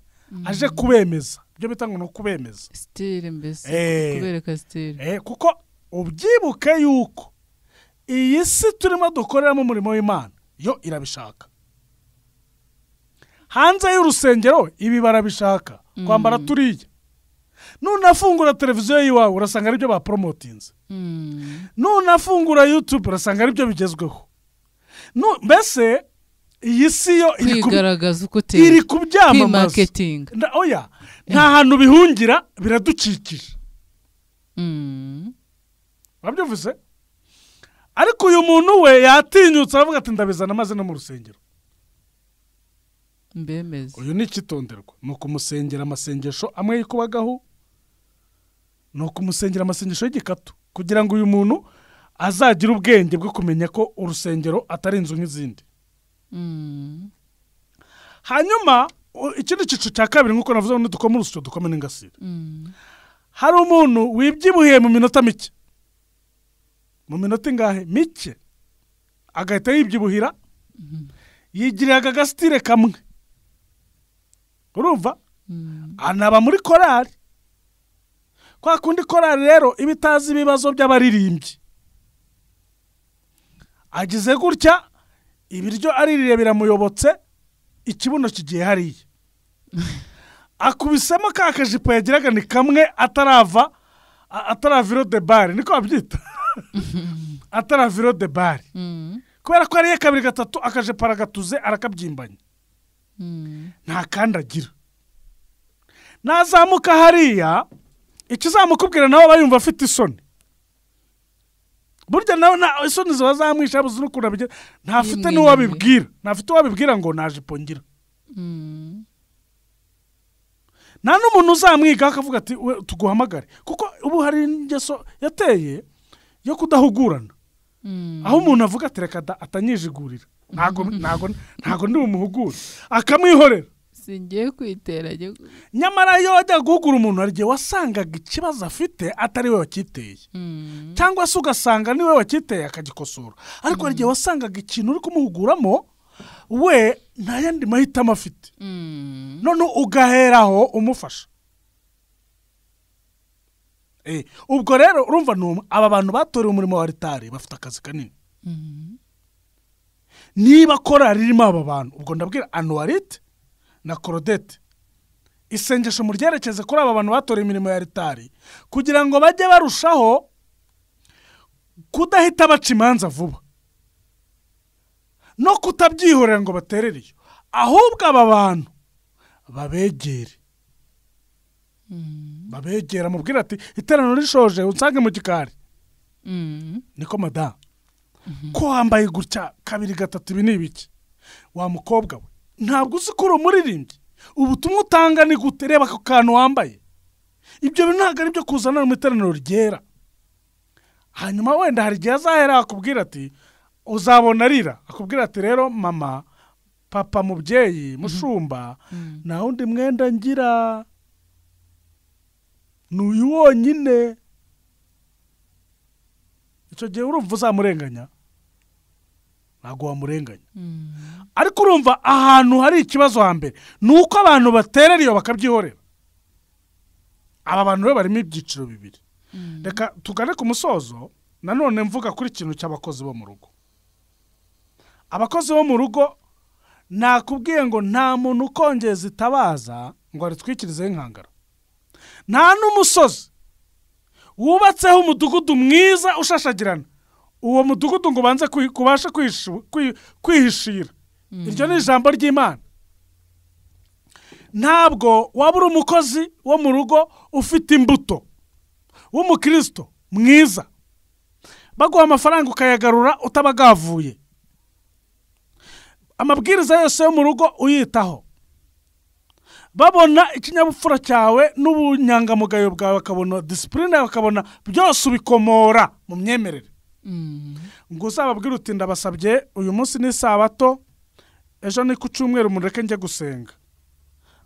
aje kubemeza ibyo bita ngo no kubemeza style mbese kubereka style kuko ubyibuke yuko iyi si turimo dukoreramo umurimo w'Imana yo irabishaka hanze y'urusengero ibi barabishaka kwambara turiye nunafungura televiziyo yiwawe urasanga aribyo ba promotinze nunafungura YouTube urasanga aribyo bigezweho mbese iyi si yo kwigaragaza uko iri kubyamamaza oya nta hantu bihungira biradukikije wabyumvise ariko uyu muntu we yatinyutse avuga ati ndabizana maze no mu rusengero mbemeze uyu ni ikitonderwa ni ukumusengera amasengesho amwe yikubagaho ni ukumusengera amasengesho y'igikatu kugira ngo uyu muntu azagira ubwenge bwo kumenya ko urusengero atari inzu nk'izindi hanyuma ikindi cyiciro cya kabiri nk'uko navuze ngo dukome urusyo dukome n'ingasire hari umuntu wibyibuhiye mu minota mike mu minota ingahe mike agahita yibyibuhira yigiriraga agasitire kamwe urumva anaba muri korari kwa kundi korari rero iba itazi ibibazo by'abaririmbyi agize gutya ibiryo aririre biramuyobotse ikibuno kigiye hariya akubisemo ka kajipo yagiraga ni kamwe ataraviro de bare niko babyita ataraviro de bare kubera ko ariye kabiri gatatu akajipo aragatuze arakabyimbanye nta kandi agira nazamuka hariya ikizamukubwira nawe aba yumva afite isoni burya nawe isoni ziba zamwisha buzi n'ukuntu abigira ntafite n'uwabibwira ntafite uwabibwira ngo najipo ngira nta n'umuntu uzamwiga akavuga ati tuguhamagare kuko ubu hari ingeso yateye yo kudahugurana aho umuntu avuga ati reka atanyijigurira ntago ndi bumuhugure akamwihorera singiye kwitera nyamara iyo wajya guhugura umuntu hari igihe wasangaga ikibazo afite atari we wakiteye cyangwa se ugasanga ni we wakiteye akagikosora ariko hari igihe wasangaga ikintu uri kumuhuguramo we nta yandi mahitamo afite none ugaheraho umufasha ubwo rero urumva aba bantu batorewe umurimo wa ritari bafite akazi kanini niba korari irimo aba bantu ubwo ndabwira anuwarite na korodete isengesho mu ryerekeze kuri aba bantu batorewe imirimo ya ritari kugira ngo bajye barushaho kudahita baca imanza vuba no kutabyihorera ngo baterere iyo ahubwo aba bantu babegera mubwira ati iteraniro rishoje unsange mu gikari niko madamu ko wambaye gutya kabiri gatatu ibi ni ibiki wa mukobwa we ntabwo uzi ko uri umuririmbyi ubutumwa utanga ni gute reba ako kantu wambaye ibyo bintu ntabwo ari byo kuzana mu iteraniro ryera hanyuma wenda hari igihe azahera akubwira ati uzabona arira akubwira ati rero mama papa mubyeyi mushumba nta wundi mwenda ngira n'uyu wonyine icyo gihe urumva uzamurenganya ntabwo wamurenganya ariko urumva ahantu hari ikibazo hambere ni uko abantu baterera iyo bakabyihorera aba bantu rero barimo ibyiciro bibiri reka tugane ku musozo nanone mvuga kuri ikintu cy'abakozi bo mu rugo abakozi bo mu rugo nakubwiye ngo nta muntu ukongeza itabaza ngo aritwikirizeho inkangara nta n'umusozi wubatseho umudugudu mwiza ushashagirana uwo mudugudu ngo banze kubasha kwihishira. Iryo ni ijambo ry'Imana. Ntabwo waba uri umukozi wo mu rugo ufite imbuto w'umukristo mwiza, baguha amafaranga ukayagarura utabagavuye. Amabwiriza yose yo mu rugo uyitaho, babona ikinyabupfura cyawe n'ubunyangamugayo bwawe, bakabona discipline yawe, bakabona byose ubikomora mu myemerere. Ngo uzababwira uti ndabasabye uyu munsi ni Sabato, ejo ni ku Cyumweru mureke njye gusenga.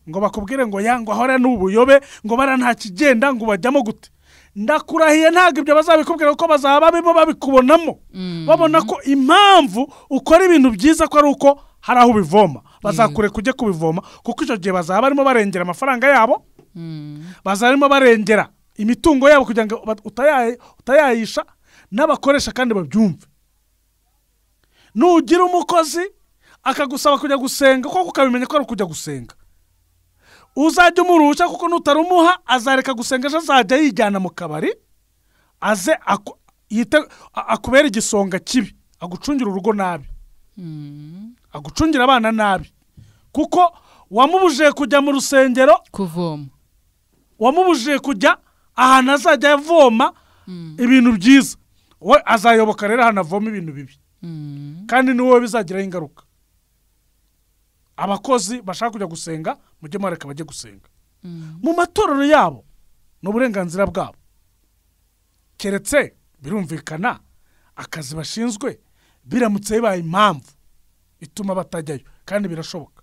Ngo bakubwire ngo yango ahora n'ubuyobe, ngo bara nta kigenda, ngo bajyamo gute. Ndakurahiye ntabwo ibyo bazabikubwira kuko bazaba babikubonamo. Babona ko impamvu ukora ibintu byiza ko ari uko hari aho ubivoma. Bazakure kujye kubivoma kuko icyo gihe bazaba barimo barengera amafaranga yabo, bazarimo barengera imitungo yabo kugira ngo utayayisha n'abakoresha kandi babyumve. Nugira umukozi akagusaba kujya gusenga kuko ukabimenya ko ari kujya gusenga, uzajya umuruhushya kuko nutarumuha azareka gusenga, azajya yijyana mu kabari, aze akubera igisonga kibi, agucungira urugo nabi, agucungira abana nabi, kuko wamubujije kujya mu rusengero kuvoma, wamubujije kujya ahantu azajya avoma ibintu byiza. We azayoboka rero ahantu avoma ibintu bibi, kandi ni wowe bizagiraho ingaruka. Abakozi bashaka kujya gusenga mujye mwareka bajye gusenga mu matorero yabo, n'uburenganzira bwabo, keretse birumvikana akazi bashinzwe biramutse bibaye impamvu ituma batajyayo, kandi birashoboka.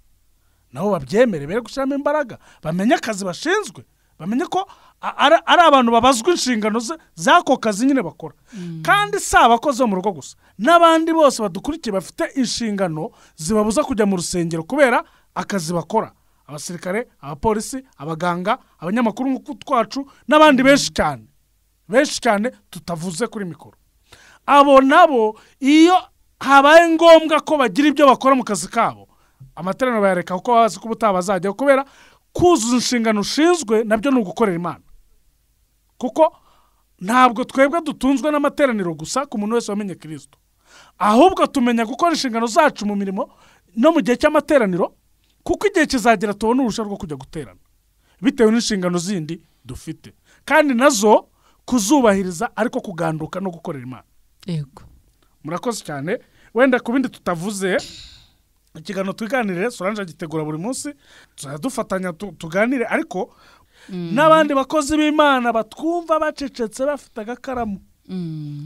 Nabo babyemere, bere gushyiramo imbaraga, bamenye akazi bashinzwe, bamenye ko ari abantu babazwa inshingano z'ako kazi nyine bakora. Kandi si abakozi bo mu rugo gusa, n'abandi bose badukurikiye bafite inshingano zibabuza kujya mu rusengero kubera akazi bakora. Abasirikare, abapolisi, abaganga, abanyamakuru nk'uko twacu, n'abandi benshi cyane tutavuze kuri mikoro. Abo nabo iyo habaye ngombwa ko bagira ibyo bakora mu kazi kabo, amateraniro bayareka kuko bazi ko ubutaha bazajyaho, kubera kuzuza inshingano ushinzwe nabyo ni ugukorera Imana. Kuko ntabwo twebwe dutunzwe n'amateraniro gusa ku muntu wese wamenye Kristo, ahubwo tumenya gukora inshingano zacu mu mirimo no mu gihe cy'amateraniro, kuko igihe kizagera tubona uruhushya rwo kujya guterana bitewe n'inshingano zindi dufite, kandi nazo kuzubahiriza ariko kuganduka no gukorera Imana. Yego, murakoze cyane. Wenda ku bindi tutavuze, ikiganiro twiganirire Solange agitegura buri munsi, dufatanya tuganire, ariko n'abandi bakozi b'Imana batwumva bacecetse bafite agakaramu,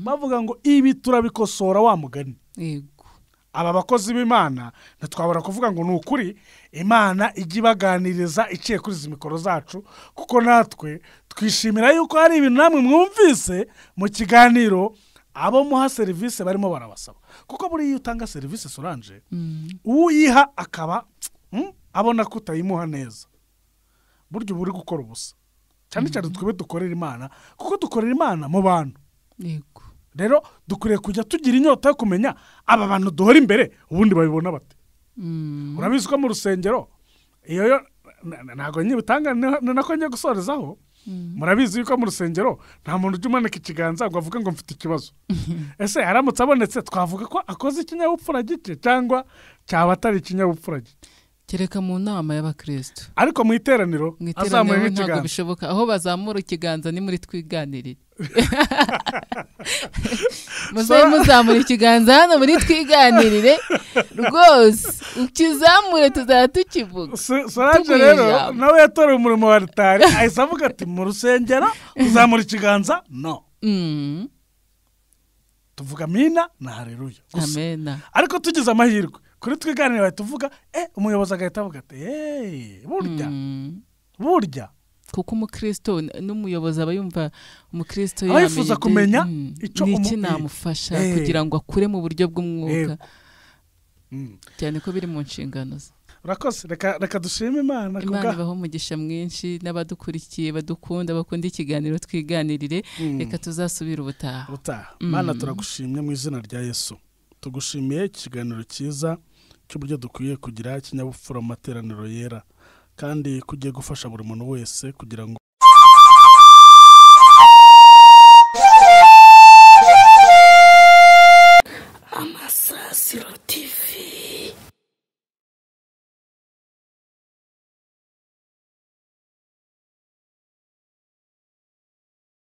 bavuga ngo ibi turabikosora wa mugani. Yego, aba bakozi b'Imana ntitwabura kuvuga ngo ni ukuri Imana ijya ibaganiriza iciye kuri izi mikoro zacu, kuko natwe twishimira yuko hari ibintu namwe mwumvise mu kiganiro abo muha serivisi barimo barabasaba. Kuko buri iyo utanga serivisi Solange, uyiha akaba abona ko utayimuha neza, buryo buri gukora ubusa. Cyane cyane twebe dukorera Imana, kuko dukorera Imana mu bantu. Yego, rero dukwiriye kujya tugira inyota yo kumenya aba bantu duhora imbere ubundi babibona bate. Urabizi ko mu rusengero iyo ntago nyibutanga nako njye gusorezaho, murabizi yuko mu rusengero nta muntu ujya umanika ikiganza ngo avuge ngo mfite ikibazo. Ese aramutse abonetse twavuga ko akoze ikinyabupfura gike cyangwa cyaba atari ikinyabupfura gike? kereka mu nama y'abakristo, ariko mu iteraniro azamuye ntabwo ikiganza. bishoboka. Aho bazamura ikiganza ni muri twiganirire. Muzamura ikiganza hano muri twiganirire rwose, ukizamure tuzaba tukivuga. Solange rero nawe yatoreye umurimo wa altari, ahise avuga ati mu rusengero uzamura ikiganza no. Tuvuga mina na haleluya. Amena. Ariko tugize amahirwe kuri twiganirire bahita tuvuga umuyobozi agahita avuga ati burya kuko umukristo n'umuyobozi aba yumva umukristo yifuza kumenya icyo iki namufasha kugira ngo akure mu buryo bw'umwuka, cyane ko biri mu nshingano ze. Urakoze, reka dushime Imana Imana ibaho umugisha mwinshi, n'abadukurikiye bakunda ikiganiro twiganirire. Reka tuzasubira ubutaha. Mana turagushimye mu izina rya Yesu, tugushimiye ikiganiro cyiza cy'uburyo dukwiye kugira ikinyabupfura mu materaniro yera, kandi kugiye gufasha buri muntu wese kugira ngo